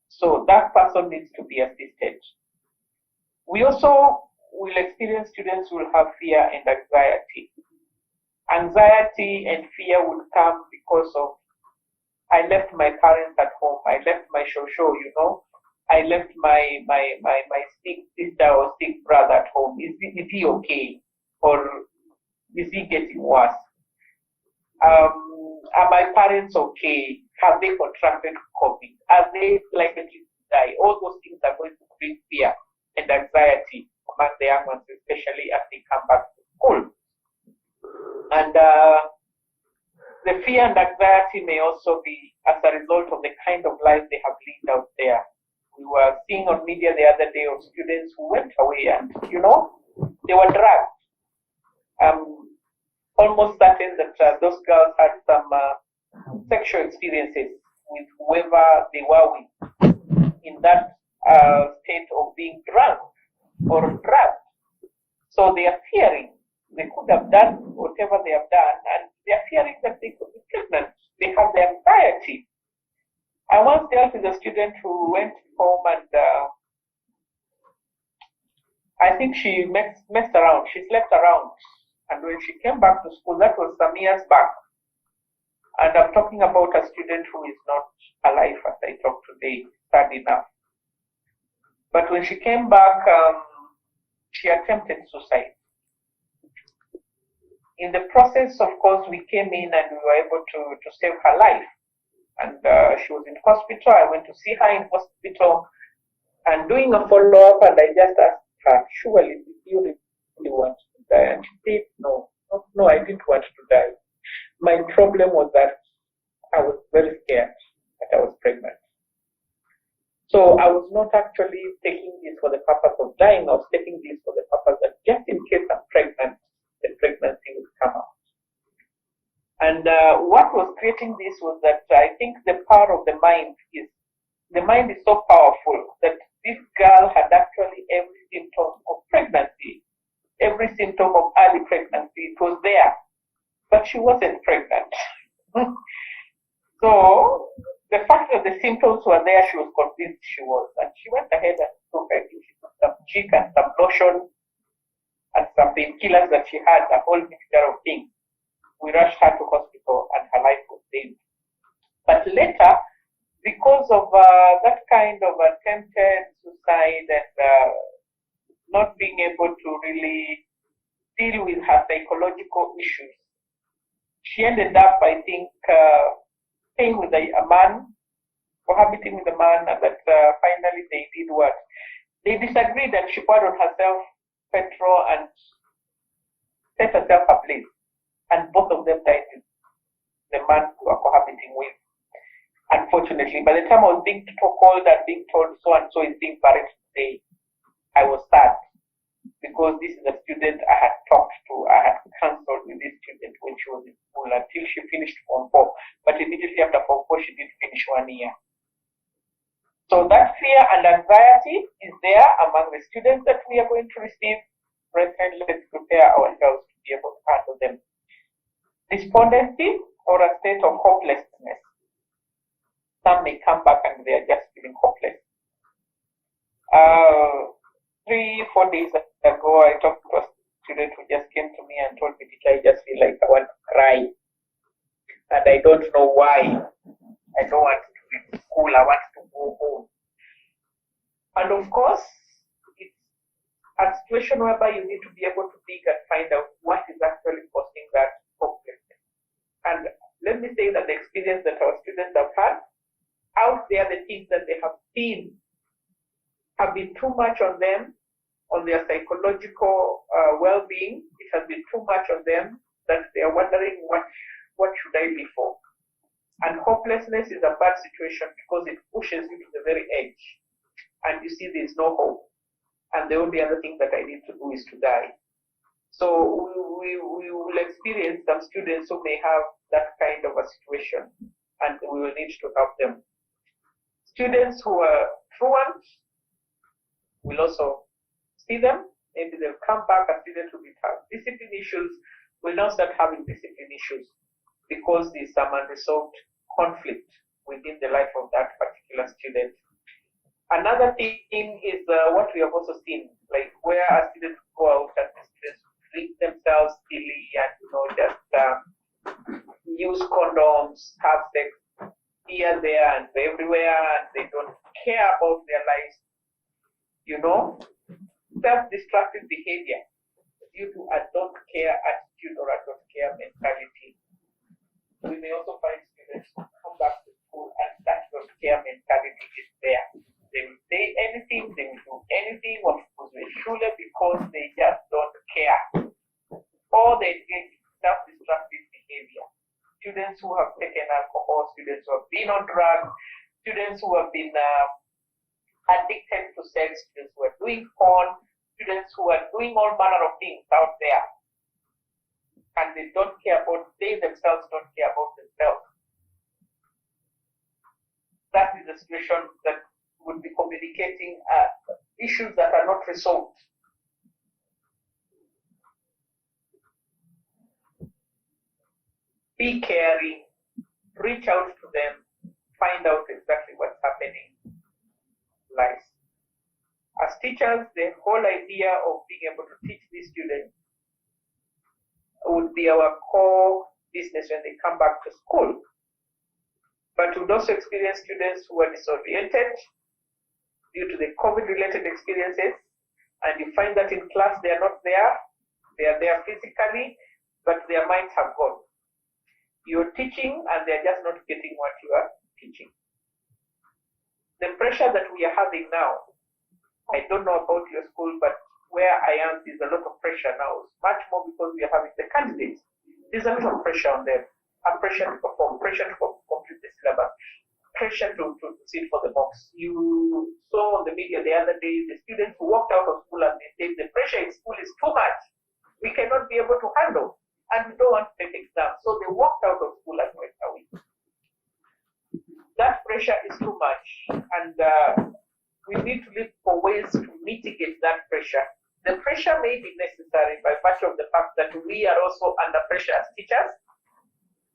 So that person needs to be assisted. We also will experience students who will have fear and anxiety. Anxiety and fear will come because of, I left my parents at home, I left my shosho, I left my sick sister or sick brother at home. Is he okay? Or is he getting worse? Are my parents okay? Have they contracted COVID? Are they likely to die? All those things are going to bring fear and anxiety among the young ones, especially as they come back to school. And the fear and anxiety may also be as a result of the kind of life they have lived out there. We were seeing on media the other day of students who went away and, they were dragged. Almost certain that those girls had some sexual experiences with whoever they were with in that state of being drunk or drugged. So they are fearing they could have done whatever they have done, and they are fearing that they could be pregnant. They have the anxiety. I once dealt with a student who went home and I think she messed around. She slept around. And when she came back to school, that was some years back. And I'm talking about a student who is not alive as I talk today, sad enough. But when she came back, she attempted suicide. In the process, of course, we came in and we were able to save her life. And she was in hospital. I went to see her in hospital and doing a follow-up, and I just asked her, surely, did you really want to die? And she said, no, I didn't want to die. My problem was that I was very scared that I was pregnant. So I was not actually taking this for the purpose of dying. I was taking this for the purpose that just in case I'm pregnant, the pregnancy would come out. And what was creating this was that I think the power of the mind is so powerful that this girl had actually every symptom of pregnancy, every symptom of early pregnancy. It was there, but she wasn't pregnant. So the fact that the symptoms were there, she was convinced she was, and she went ahead and took, I think she took some jig and some lotion and some painkillers that she had, a whole mixture of things. We rushed her to hospital and her life was saved. But later, because of that kind of attempted suicide and not being able to really deal with her psychological issues, she ended up, I think, staying with a man, cohabiting with a man, and that finally they did what? They disagreed and she poured on herself petrol and set herself ablaze. And both of them died with the man who were cohabiting with. Unfortunately, by the time I was being called and being told so and so is being buried today, I was sad. because this is a student I had talked to, I had counseled with this student when she was in school until she finished Form 4. But immediately after Form 4, she did finish 1 year. So that fear and anxiety is there among the students that we are going to receive. Brethren, let's prepare ourselves to be able to handle them. Despondency or a state of hopelessness. Some may come back and they are just feeling hopeless. 3-4 days ago, I talked to a student who just came to me and told me, "Teacher, I just feel like I want to cry. And I don't know why. I don't want to be in school. I want to go home." And of course, it's a situation whereby you need to be able to dig and find out what is actually causing that hopelessness. And let me say that the experience that our students have had out there, the things that they have seen, have been too much on them, on their psychological well-being. It has been too much on them that they are wondering, what should I be for? And hopelessness is a bad situation because it pushes you to the very edge. And you see there's no hope. And the only other thing that I need to do is to die. So we will experience some students who may have that kind of a situation, and we will need to help them. Students who are truant, we'll also see them. Maybe they'll come back. A student who will have discipline issues will now start having discipline issues because there's some unresolved conflict within the life of that particular student. Another thing is what we have also seen, like where a student go out and the students drink themselves silly and just use condoms, have sex here, there, and everywhere, and they don't care about their lives. Self-destructive behavior due to a don't care attitude or a don't care mentality. We may also find students who come back to school and that don't care mentality is there. They will say anything, they will do anything on Schule because they just don't care. Or they engage in self-destructive behavior. Students who have taken alcohol, students who have been on drugs, students who have been addicted to sex, students who are doing porn, students who are doing all manner of things out there. And they don't care about, they themselves don't care about themselves. That is the situation that would be communicating issues that are not resolved. Be caring, reach out to them, find out exactly what's happening. Lies. As teachers, the whole idea of being able to teach these students would be our core business when they come back to school. But we'd also experience students who are disoriented due to the COVID-related experiences, and you find that in class they are not there. They are there physically, but their minds have gone. You're teaching and they're just not getting what you are teaching. The pressure that we are having now, I don't know about your school, but where I am, there's a lot of pressure now. Much more because we are having the candidates. There's a lot of pressure on them. A pressure to perform, pressure to complete the syllabus, pressure to sit for the box. You saw on the media the other day, the students who walked out of school and they said the pressure in school is too much. We cannot be able to handle, and we don't want to take exams. So they walked out of school and went away. That pressure is too much, and we need to look for ways to mitigate that pressure. The pressure may be necessary by virtue of the fact that we are also under pressure as teachers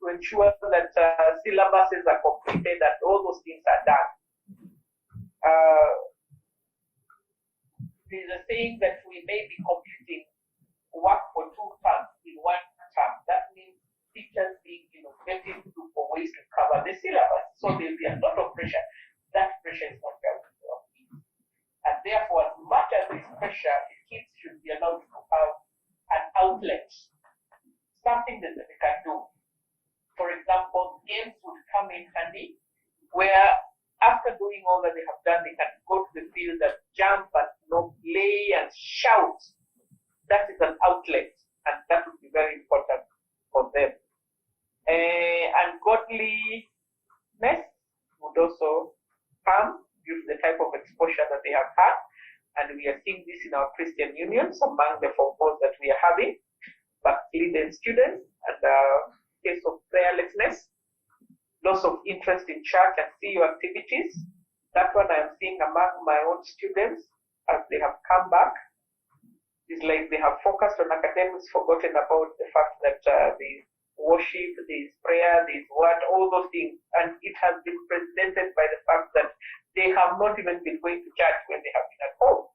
to ensure that syllabuses are completed and all those things are done. There's a saying that we may be completing work for 2 terms in 1 term. That means teachers being innovative to look for ways to cover the syllabus. So there'll be a lot of pressure. That pressure is not helpful to our kids. And therefore, as much as this pressure, the kids should be allowed to have an outlet, something that they can do. For example, games would come in handy, where after doing all that they have done, they can go to the field and jump and play and shout. That is an outlet, and that would be very important for them. And godliness would also come due to the type of exposure that they have had, And we are seeing this in our Christian unions among the form fours that we are having, backslidden students, and case of prayerlessness, loss of interest in church and CU activities. That one I'm seeing among my own students as they have come back. It's like they have focused on academics, forgotten about the fact that there's worship, there's prayer, there's what, all those things. And it has been presented by the fact that they have not even been going to church when they have been at home.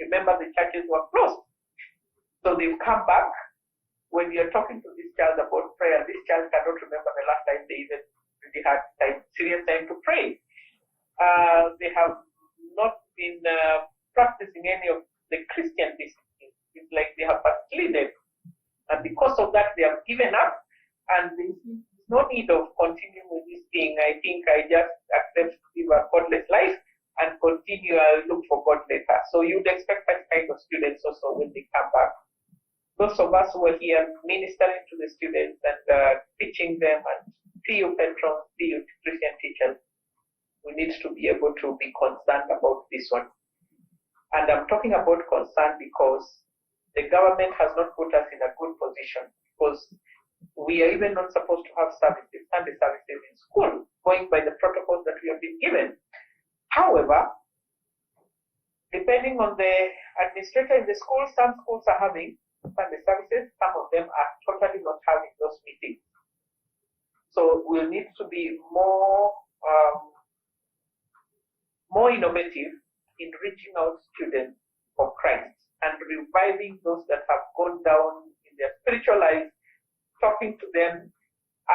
Remember, the churches were closed. So they've come back. When you're talking to this child about prayer, this child cannot remember the last time they even really had serious time to pray. They have not been practicing any of the Christian disciplines. It's like they have backslidden. And because of that, they have given up. And there's no need of continuing with this thing. I think I just accept to live a godless life and continue to look for God later. So you'd expect that kind of students also when they come back. Those of us who are here ministering to the students and teaching them, and CU patrons, CU Christian teachers, we need to be able to be concerned about this one. And I'm talking about concern because the government has not put us in a good position, because we are even not supposed to have services, Sunday services in school, going by the protocols that we have been given. However, depending on the administrator in the school, some schools are having Sunday services, some of them are totally not having those meetings. So we'll need to be more innovative in reaching out students for Christ and reviving those that have gone down in their spiritual life, talking to them,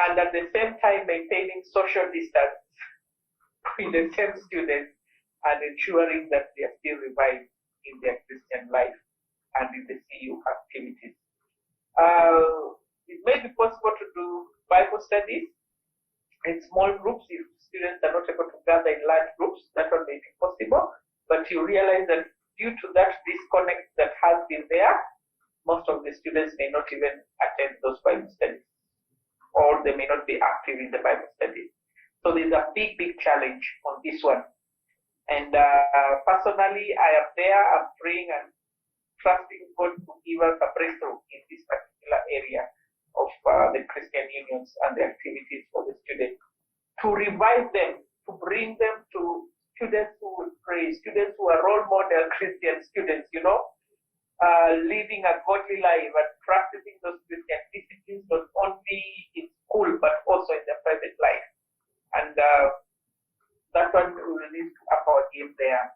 and at the same time maintaining social distance with the same students and ensuring that they are still revived in their Christian life and in the CU activities. It may be possible to do Bible studies in small groups if students are not able to gather in large groups. That one may be possible, but you realize that due to that disconnect that has been there, most of the students may not even attend those Bible studies, or they may not be active in the Bible studies. So there's a big challenge on this one. And personally, I am there, I'm praying and trusting God to give us a breakthrough in this particular area of the Christian unions and the activities for the students, to revive them, to bring them to students who will pray, students who are role model Christian students, living a godly life and practicing those Christian disciplines not only in school but also in their private life. And that one we will need to up our game there.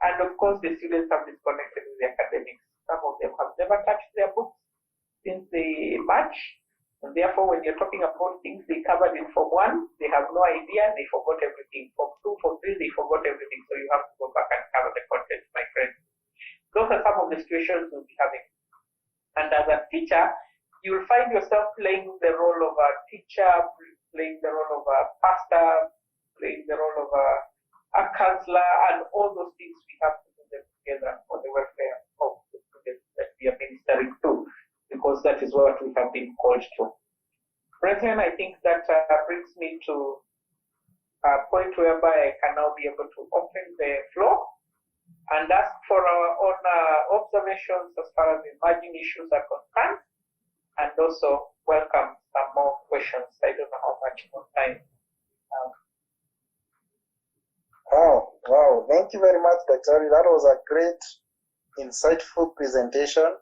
And of course, the students have disconnected with the academics. Some of them have never touched their books since they March. And therefore, when you're talking about things they covered in Form 1, they have no idea, they forgot everything. Form 2, Form 3, they forgot everything. So you have to go back and cover the content, my friends. Those are some of the situations we'll be having. And as a teacher, you will find yourself playing the role of a teacher, playing the role of a pastor, playing the role of a counselor, and all those things we have to do them together for the welfare of the students that we are ministering to, because that is what we have been called to. Brethren, I think that brings me to a point whereby I can now be able to open the floor and ask for our own observations as far as emerging issues are concerned, and also welcome some more questions. I don't know how much more time. Wow. Thank you very much, Dr. That was a great, insightful presentation.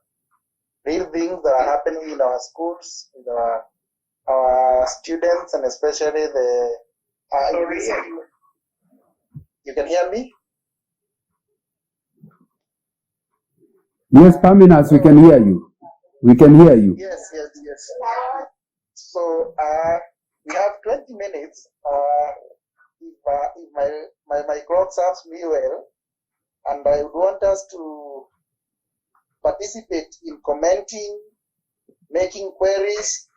Real things that are happening in our schools, with our students, and especially the... Sorry. You can hear me? Yes, Paminas, we can hear you. We can hear you. Yes. So we have 20 minutes. If my clock serves me well, and I would want us to participate in commenting, making queries,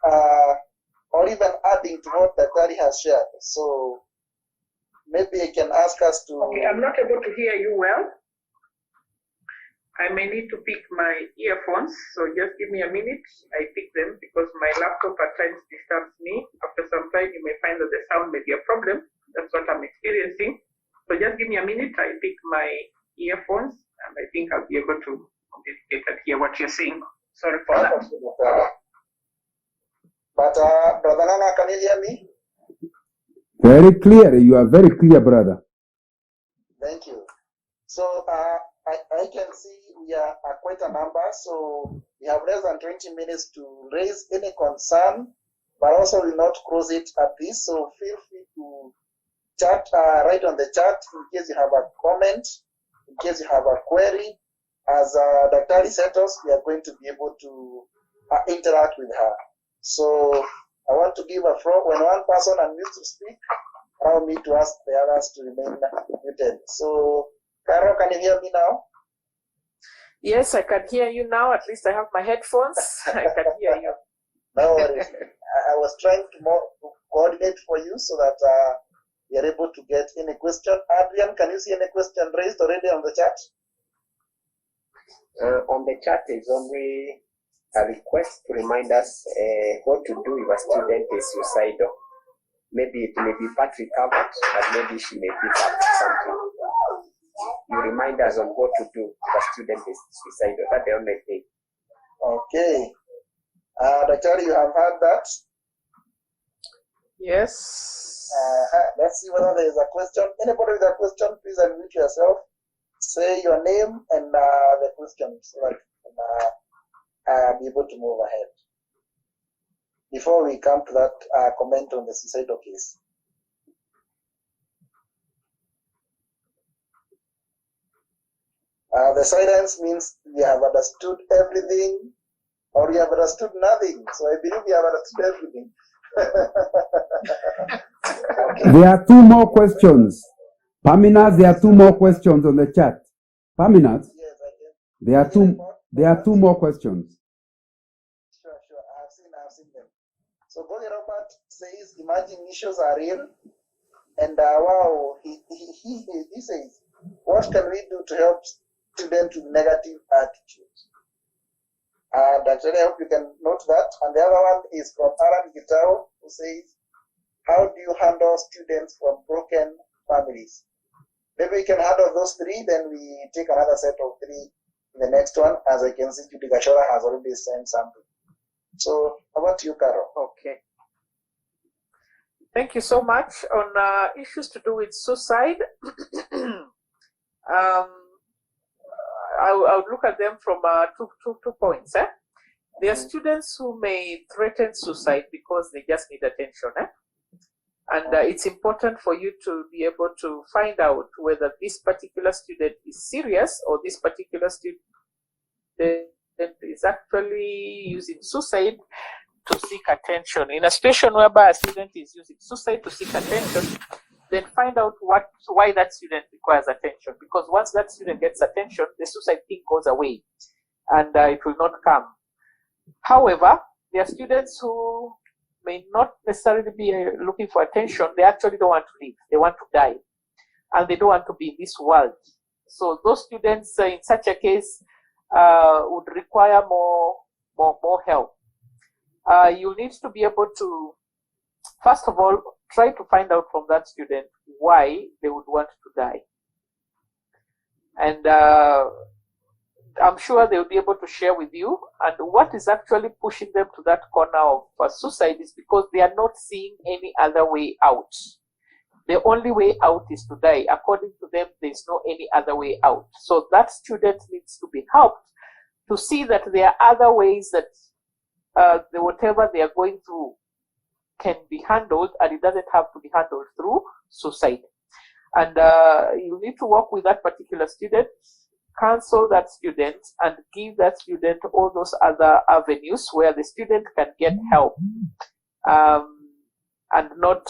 or even adding to what Daktari has shared. So maybe I can ask us to... Okay, I'm not able to hear you well. I may need to pick my earphones, so just give me a minute. I pick them because my laptop at times disturbs me. After some time, you may find that the sound may be a problem. That's what I'm experiencing. So just give me a minute. I pick my earphones, and I think what you're saying. Sorry for that. But Brother Nana, can you hear me? Very clear. You are very clear, brother. Thank you. So I can see we are quite a number, so we have less than 20 minutes to raise any concern, but also will not close it at this. So feel free to chat, write on the chat in case you have a comment, in case you have a query. As Dr. settles, we are going to be able to interact with her. So I want to give a floor. When one person unmutes to speak, allow me to ask the others to remain muted. So, Carol, can you hear me now? Yes, I can hear you now. At least I have my headphones. I can hear you. No worries. I was trying to coordinate for you so that you're able to get any question. Adrian, can you see any question raised already on the chat? On the chat is only a request to remind us what to do if a student is suicidal. Maybe it may be part recovered, but maybe she may pick up something. You remind us on what to do if a student is suicidal. That's the only thing. Okay. Dr. you have heard that? Yes. Let's see whether there is a question. Anybody with a question, please unmute yourself. Say your name and the question so that you can be able to move ahead. Before we come to that comment on the suicidal case. The silence means we have understood everything or we have understood nothing. So I believe we have understood everything. Okay. There are two more questions. Paminas, there are two more questions on the chat. Paminas, Yes, I can. there are two more questions. Sure. I have seen them. So Bobby Robert says emerging issues are real, and wow, he says, what can we do to help students with negative attitudes? Actually, I hope you can note that. And the other one is from Alan Gitao, who says, how do you handle students from broken families? Maybe we can handle those three, then we take another set of three in the next one. As I can see, Judy Gashora has already sent something. So, how about you, Carol? Okay. Thank you so much. On issues to do with suicide, I would look at them from two points. There are students who may threaten suicide because they just need attention. And it's important for you to be able to find out whether this particular student is serious or this particular student is actually using suicide to seek attention. In a situation whereby a student is using suicide to seek attention, then find out why that student requires attention. Because once that student gets attention, the suicide thing goes away and it will not come. However, there are students who may not necessarily be looking for attention. They actually don't want to live. They want to die. And they don't want to be in this world. So those students in such a case would require more help. You need to be able to, first of all, try to find out from that student why they would want to die. And I'm sure they'll be able to share with you. And what is actually pushing them to that corner of suicide is because they are not seeing any other way out. The only way out is to die. According to them, there's no any other way out. So that student needs to be helped to see that there are other ways that whatever they are going through can be handled, and it doesn't have to be handled through suicide. And you need to work with that particular student, counsel that student, and give that student all those other avenues where the student can get help, and not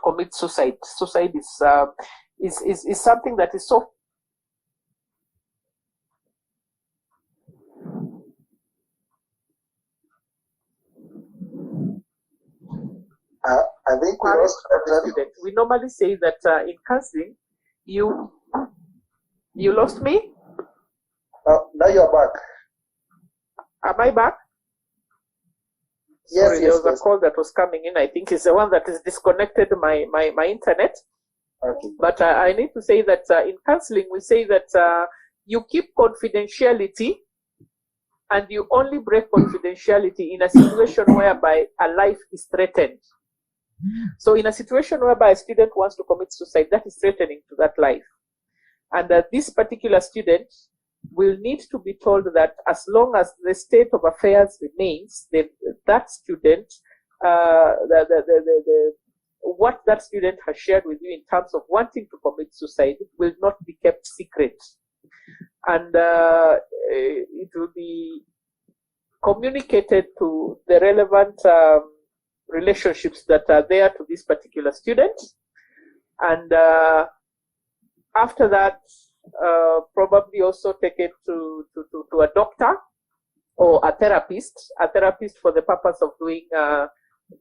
commit suicide. Suicide is something that is so. I think we lost student. We normally say that in counseling, you lost me? Now you're back. Am I back? Yes, Sorry, there was a call that was coming in. I think it's the one that is disconnected my internet. Okay. But I need to say that in counseling, we say that you keep confidentiality, and you only break confidentiality in a situation whereby a life is threatened. So in a situation whereby a student wants to commit suicide, that is threatening to that life. And this particular student will need to be told that as long as the state of affairs remains, then that student, what that student has shared with you in terms of wanting to commit suicide will not be kept secret. And it will be communicated to the relevant relationships that are there to this particular student. And after that, probably also take it to a doctor or a therapist for the purpose of doing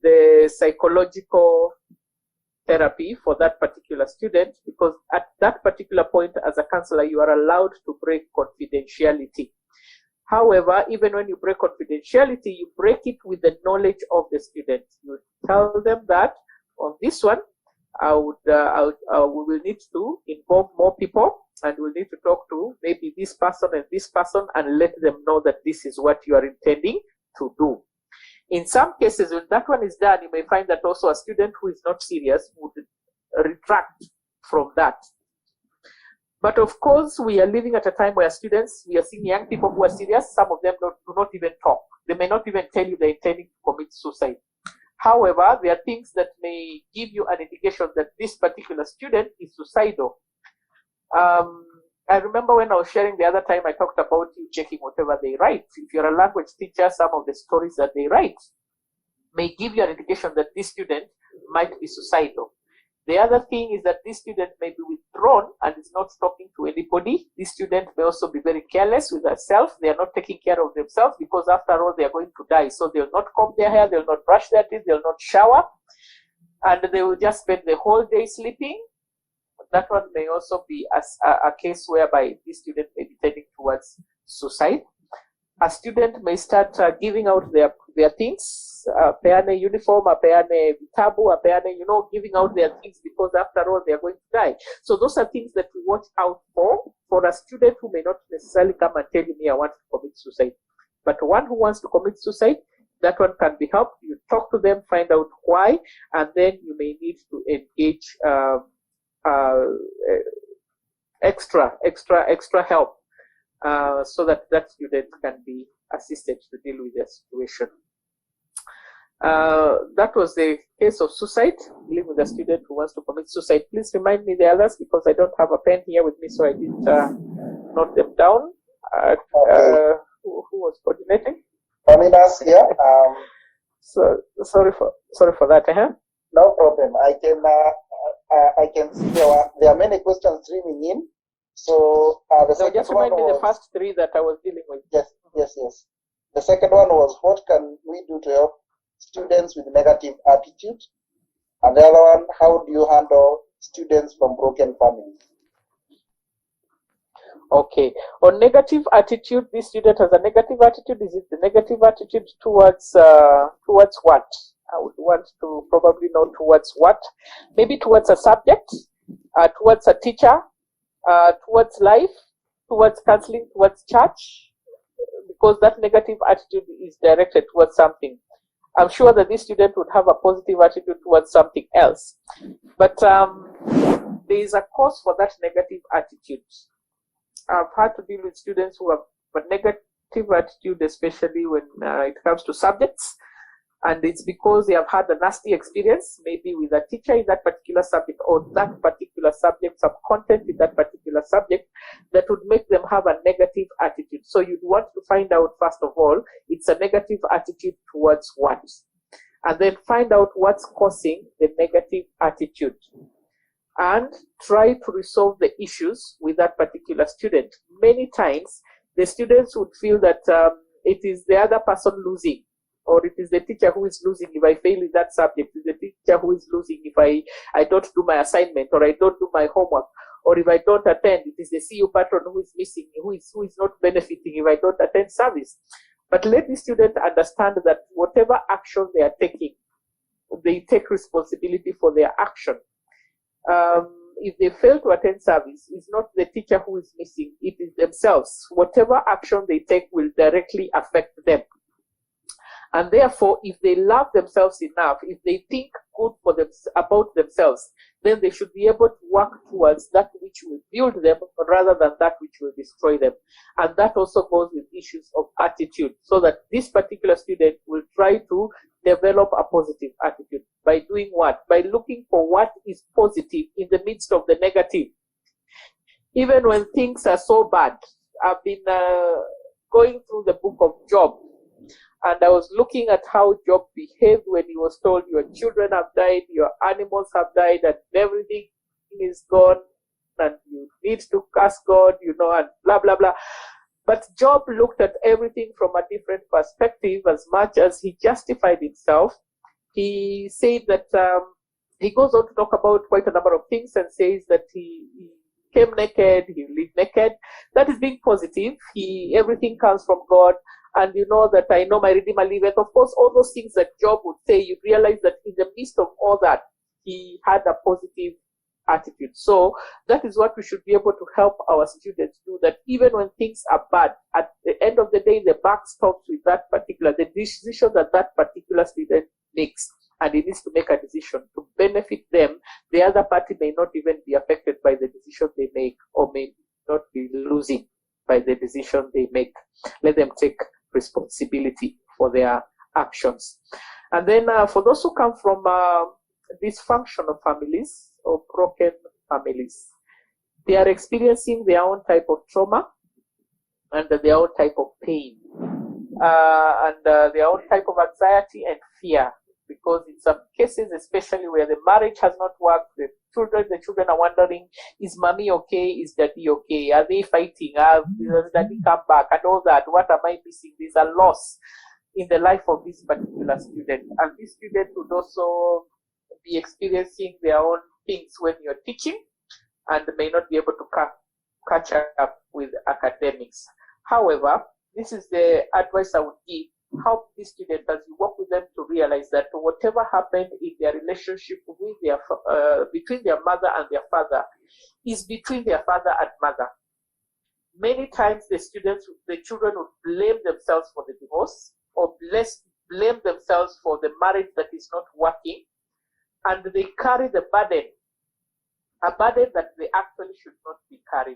the psychological therapy for that particular student, because at that particular point as a counselor, you are allowed to break confidentiality. However, even when you break confidentiality, you break it with the knowledge of the student. You tell them that on this one, we will need to involve more people, and we'll need to talk to maybe this person and this person, and let them know that this is what you are intending to do. In some cases, when that one is done, you may find that also a student who is not serious would retract from that. But of course, we are living at a time where we are seeing young people who are serious. Some of them do not even talk. They may not even tell you they're intending to commit suicide. However, there are things that may give you an indication that this particular student is suicidal. I remember when I was sharing the other time, I talked about you checking whatever they write. If you're a language teacher, some of the stories that they write may give you an indication that this student might be suicidal. The other thing is that this student may be withdrawn and is not talking to anybody. This student may also be very careless with herself. They are not taking care of themselves because after all, they are going to die. So they'll not comb their hair, they'll not brush their teeth, they'll not shower, and they will just spend the whole day sleeping. That one may also be a case whereby this student may be tending towards suicide. A student may start giving out their things, peane uniform, peane vitabu, peane, giving out their things because after all they are going to die. So those are things that we watch out for a student who may not necessarily come and tell me I want to commit suicide. But one who wants to commit suicide, that one can be helped. You talk to them, find out why, and then you may need to engage extra help so that student can be assisted to deal with their situation. That was the case of suicide, dealing with a student who wants to commit suicide. Please remind me the others because I don't have a pen here with me, so I didn't note them down. Who was coordinating? Pamina's here. So sorry for that. No problem. I can see there are many questions streaming in. So just remind me the first three that I was dealing with. Yes. The second one was, what can we do to help students with negative attitude? And the other one, how do you handle students from broken families? Okay. On negative attitude, this student has a negative attitude. Is it the negative attitude towards what? I would want to probably know towards what. Maybe towards a subject, towards a teacher, towards life, towards counseling, towards church, because that negative attitude is directed towards something. I'm sure that this student would have a positive attitude towards something else. But there is a cause for that negative attitude. I've had to deal with students who have a negative attitude, especially when it comes to subjects. And it's because they have had a nasty experience, maybe with a teacher in that particular subject, or that particular subject, some content in that particular subject that would make them have a negative attitude. So you'd want to find out, first of all, it's a negative attitude towards what? And then find out what's causing the negative attitude. And try to resolve the issues with that particular student. Many times, the students would feel that it is the other person losing, or it is the teacher who is losing if I fail in that subject. It is the teacher who is losing if I don't do my assignment, or I don't do my homework, or if I don't attend. It is the CU patron who is missing, who is not benefiting if I don't attend service. But let the student understand that whatever action they are taking, they take responsibility for their action. if they fail to attend service, it's not the teacher who is missing, it is themselves. Whatever action they take will directly affect them. And therefore, if they love themselves enough, if they think good for them, about themselves, then they should be able to work towards that which will build them rather than that which will destroy them. And that also goes with issues of attitude, so that this particular student will try to develop a positive attitude. By doing what? By looking for what is positive in the midst of the negative. Even when things are so bad, I've been going through the book of Job, and I was looking at how Job behaved when he was told, your children have died, your animals have died, and everything is gone, and you need to curse God, you know, and blah, blah, blah. But Job looked at everything from a different perspective. As much as he justified himself, he said that he goes on to talk about quite a number of things and says that he came naked, he lived naked. That is being positive. Everything comes from God. And you know that I know my Redeemer liveth. Of course, all those things that Job would say, you realize that in the midst of all that, he had a positive attitude. So that is what we should be able to help our students do, that even when things are bad, at the end of the day, the buck stops with the decision that that particular student makes. And he needs to make a decision to benefit them. The other party may not even be affected by the decision they make, or may not be losing by the decision they make. Let them take responsibility for their actions. And then for those who come from dysfunctional families or broken families, they are experiencing their own type of trauma and their own type of pain and their own type of anxiety and fear, because in some cases, especially where the marriage has not worked, the children are wondering, is mommy okay? Is daddy okay? Are they fighting? Does daddy come back? And all that. What am I missing? There's a loss in the life of this particular student. And this student would also be experiencing their own things when you're teaching, and may not be able to catch up with academics. However, this is the advice I would give. Help these students as you work with them to realize that whatever happened in their relationship with their between their mother and their father is between their father and mother. Many times the children would blame themselves for the divorce, or blame themselves for the marriage that is not working, and they carry the burden, a burden that they actually should not be carrying.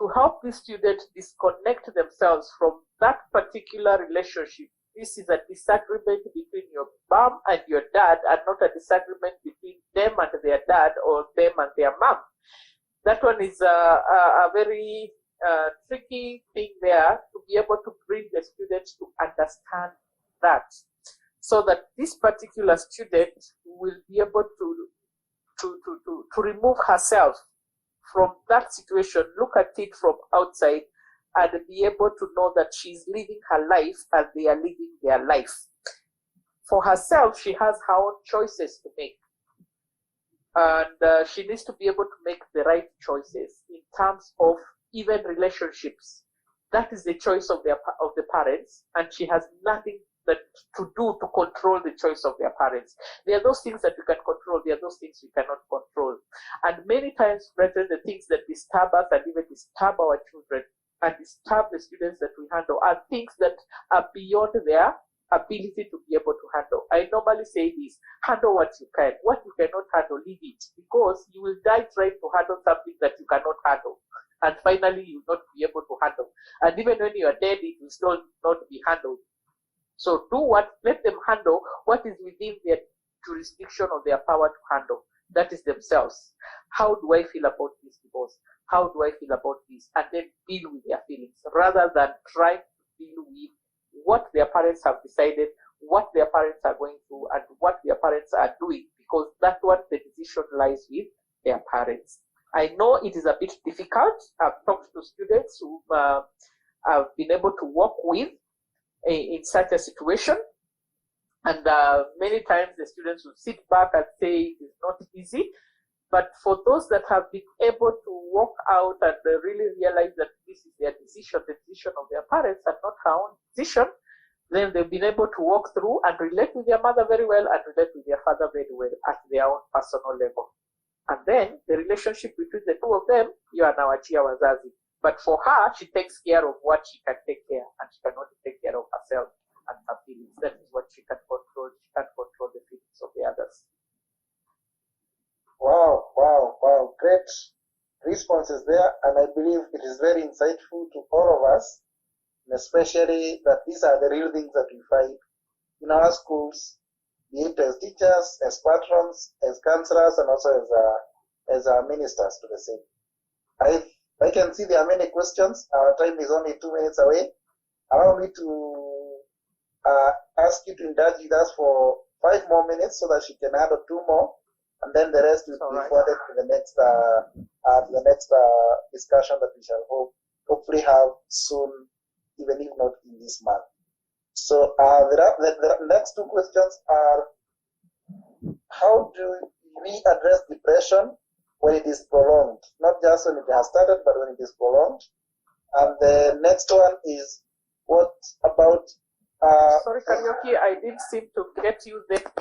To help the students disconnect themselves from that particular relationship, this is a disagreement between your mom and your dad, and not a disagreement between them and their dad or them and their mom. That one is a very tricky thing there, to be able to bring the students to understand that, so that this particular student will be able to remove herself from that situation, look at it from outside, and be able to know that she's living her life and they are living their life. For herself, she has her own choices to make. And she needs to be able to make the right choices in terms of even relationships. That is the choice of the parents, and she has nothing to do to control the choice of their parents. There are those things that we can control, there are those things we cannot control. And many times, brethren, the things that disturb us and even disturb our children and disturb the students that we handle are things that are beyond their ability to be able to handle. I normally say this: handle what you can. What you cannot handle, leave it, because you will die trying to handle something that you cannot handle. And finally, you will not be able to handle. And even when you are dead, it will still not be handled. So let them handle what is within their jurisdiction or their power to handle. That is themselves. How do I feel about this divorce? How do I feel about this? And then deal with their feelings, rather than trying to deal with what their parents have decided, what their parents are going through, and what their parents are doing, because that's what the decision lies with their parents. I know it is a bit difficult. I've talked to students who I've been able to work with in such a situation, and many times the students will sit back and say it is not easy. But for those that have been able to walk out and really realize that this is their decision, the decision of their parents and not her own decision, then they've been able to walk through and relate with their mother very well and relate with their father very well at their own personal level. And then the relationship between the two of them, you are now achia wazazi. But for her, she takes care of what she can take care, and she cannot take care of herself and her feelings. That is what she can control. She can't control the feelings of the others. Wow, wow, wow. Great responses there. And I believe it is very insightful to all of us, and especially that these are the real things that we find in our schools, be it as teachers, as patrons, as counselors, and also as ministers to the same. I can see there are many questions. Our time is only 2 minutes away. Allow me to ask you to indulge with us for 5 more minutes so that she can add 2 more, and then the rest will be forwarded to the next discussion that we shall hopefully have soon, even if not in this month. So the next 2 questions are: how do we address depression when it is prolonged? Not just when it has started, but when it is prolonged. And the next one is, what about... Sorry, Karaoke, I didn't seem to get you there.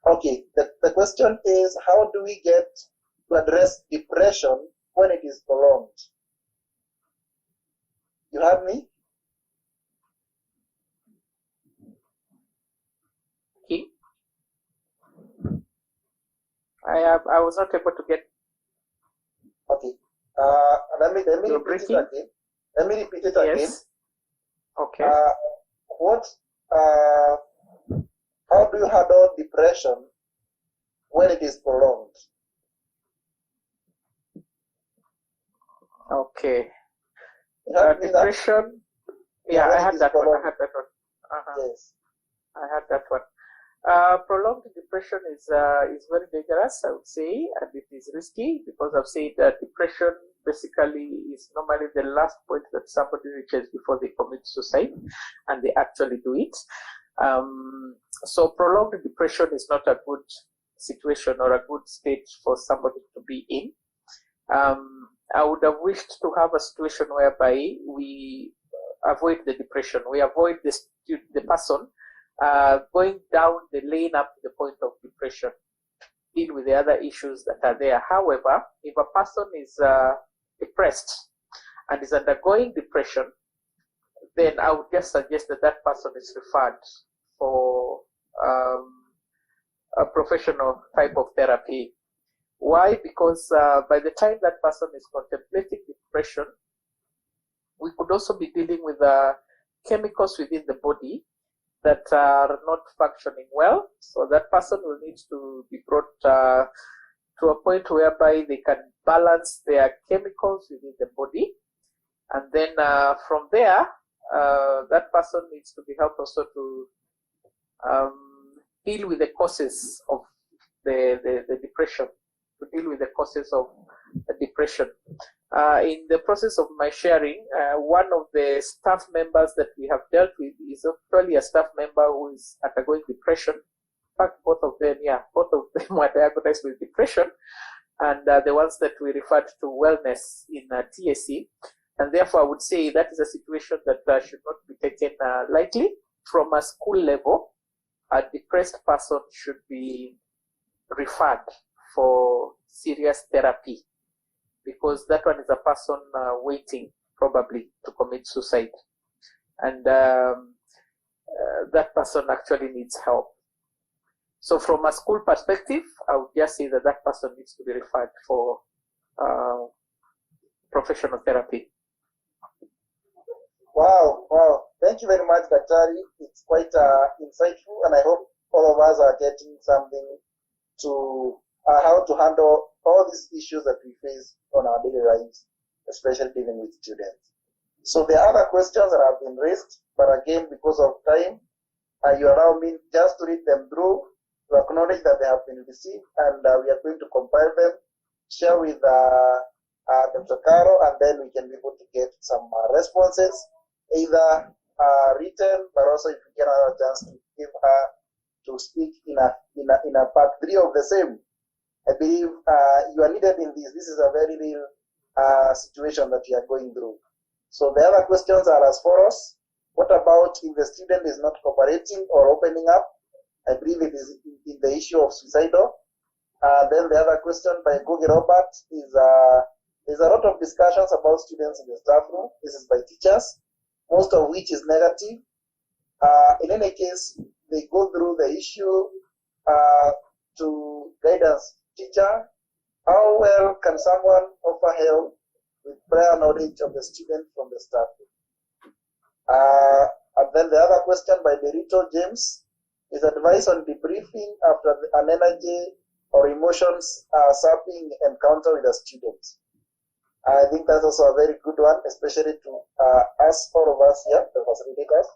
Okay, the question is, how do we get to address depression when it is prolonged? You have me? Okay. I was not able to get. Okay. Let me repeat it again. Let me repeat it again. Yes. Okay. How do you handle depression when it is prolonged? Okay. Depression. Yeah, I had that one. Yes. I had that one. Prolonged depression is very dangerous, I would say, and it is risky, because I've said that depression basically is normally the last point that somebody reaches before they commit suicide, and they actually do it. So prolonged depression is not a good situation or a good state for somebody to be in. I would have wished to have a situation whereby we avoid the depression. We avoid the person going down the lane up to the point of depression, deal with the other issues that are there. However, if a person is depressed and is undergoing depression, then I would just suggest that that person is referred for a professional type of therapy. Why? Because by the time that person is contemplating depression, we could also be dealing with chemicals within the body that are not functioning well. So that person will need to be brought to a point whereby they can balance their chemicals within the body. And then from there, that person needs to be helped also to deal with the causes of the depression, to deal with the causes of depression. In the process of my sharing, one of the staff members that we have dealt with is actually a staff member who is undergoing depression. In fact, both of them were diagnosed with depression, and the ones that we referred to wellness in TSC. And therefore, I would say that is a situation that should not be taken lightly. From a school level, a depressed person should be referred for serious therapy, because that one is a person waiting probably to commit suicide, and that person actually needs help. So from a school perspective, I would just say that that person needs to be referred for professional therapy. Wow. Thank you very much, Daktari. It's quite insightful, and I hope all of us are getting something to how to handle all these issues that we face on our daily lives, especially dealing with students. So there are other questions that have been raised, but again, because of time, you allow me just to read them through, to acknowledge that they have been received, and we are going to compile them, share with Dr. Caro, and then we can be able to get some responses, either written, but also if we get another chance to give her to speak in a part 3 of the same. I believe you are needed in this. This is a very real situation that you are going through. So the other questions are as follows. What about if the student is not cooperating or opening up? I believe it is in the issue of suicidal. Then the other question by Gogi Robert is there's a lot of discussions about students in the staff room. This is by teachers, most of which is negative. In any case, they go through the issue to guidance teacher. How well can someone offer help with prior knowledge of the student from the staff room? And then the other question by Derito James is advice on debriefing after an energy or emotions sapping encounter with the students. I think that's also a very good one, especially to us, all of us here, the facilitators.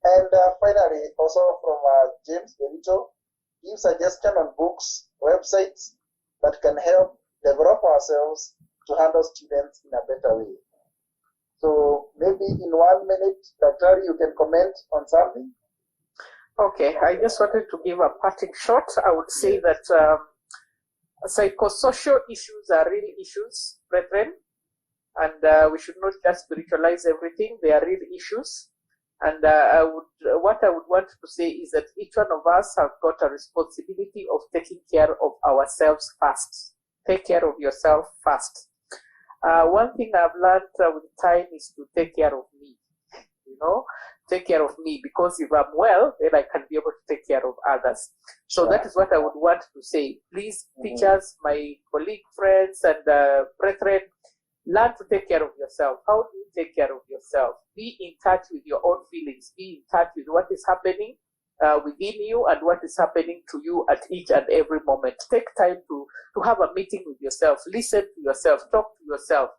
And finally, also from James Derito, give suggestion on books, websites that can help develop ourselves to handle students in a better way. So maybe in 1 minute, Daktari, you can comment on something. Okay, I just wanted to give a parting shot. I would say that psychosocial issues are real issues, brethren, and we should not just spiritualize everything. They are real issues. And what I would want to say is that each one of us have got a responsibility of taking care of ourselves first. Take care of yourself first. One thing I've learned with time is to take care of me. Take care of me, because if I'm well, then I can be able to take care of others. So that is what I would want to say. Please, teachers, my colleague, friends, and brethren, learn to take care of yourself. How do you take care of yourself? Be in touch with your own feelings. Be in touch with what is happening within you and what is happening to you at each and every moment. Take time to have a meeting with yourself. Listen to yourself. Talk to yourself.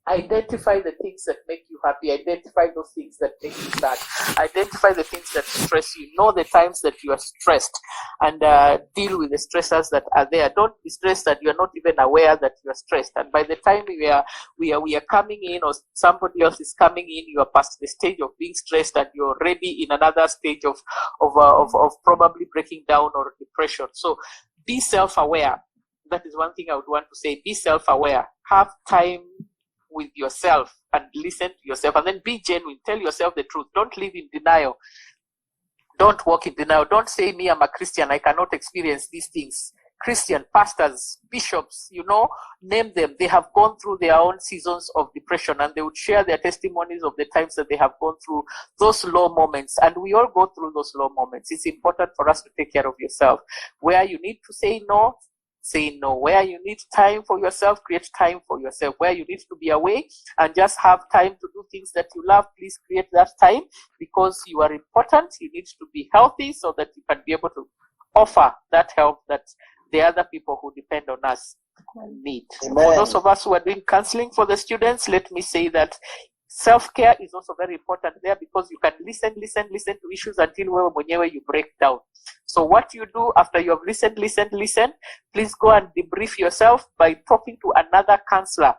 Identify the things that make you happy. Identify those things that make you sad. Identify the things that stress you. Know the times that you are stressed, and deal with the stressors that are there. Don't be stressed that you are not even aware that you are stressed. And by the time we are coming in, or somebody else is coming in, you are past the stage of being stressed, and you're already in another stage of probably breaking down or depression. So be self-aware. That is one thing I would want to say. Be self-aware. Have time with yourself and listen to yourself, and then be genuine. Tell yourself the truth. Don't live in denial. Don't walk in denial. Don't say, me, I'm a Christian, I cannot experience these things. Christian pastors, bishops, name them. They have gone through their own seasons of depression, and they would share their testimonies of the times that they have gone through those low moments. And we all go through those low moments. It's important for us to take care of yourself. Where you need to say no, say no. Where you need time for yourself, create time for yourself. Where you need to be away and just have time to do things that you love, please create that time, because you are important. You need to be healthy so that you can be able to offer that help that the other people who depend on us need. Amen. For those of us who are doing counseling for the students, let me say that self-care is also very important there, because you can listen to issues until whenever you break down. So what you do after you have listened, please go and debrief yourself by talking to another counselor.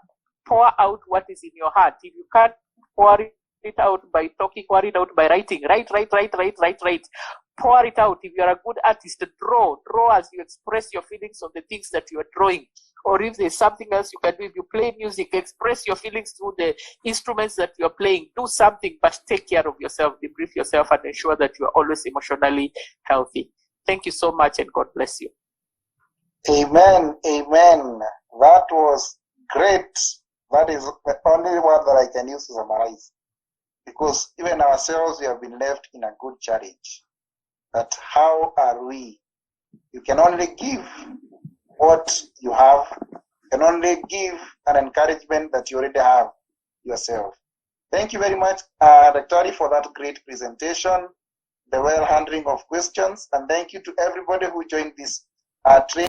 Pour out what is in your heart. If you can't pour it out by talking, pour it out by writing. Write. Pour it out. If you are a good artist, draw as you express your feelings on the things that you are drawing. Or if there's something else you can do, if you play music, express your feelings through the instruments that you're playing. Do something, but take care of yourself, debrief yourself, and ensure that you're always emotionally healthy. Thank you so much, and God bless you. Amen. That was great. That is the only word that I can use to summarize. Because even ourselves, we have been left in a good challenge. But how are we? You can only give what you have. You can only give an encouragement that you already have yourself. Thank you very much, Daktari, for that great presentation, the well handling of questions, and thank you to everybody who joined this training.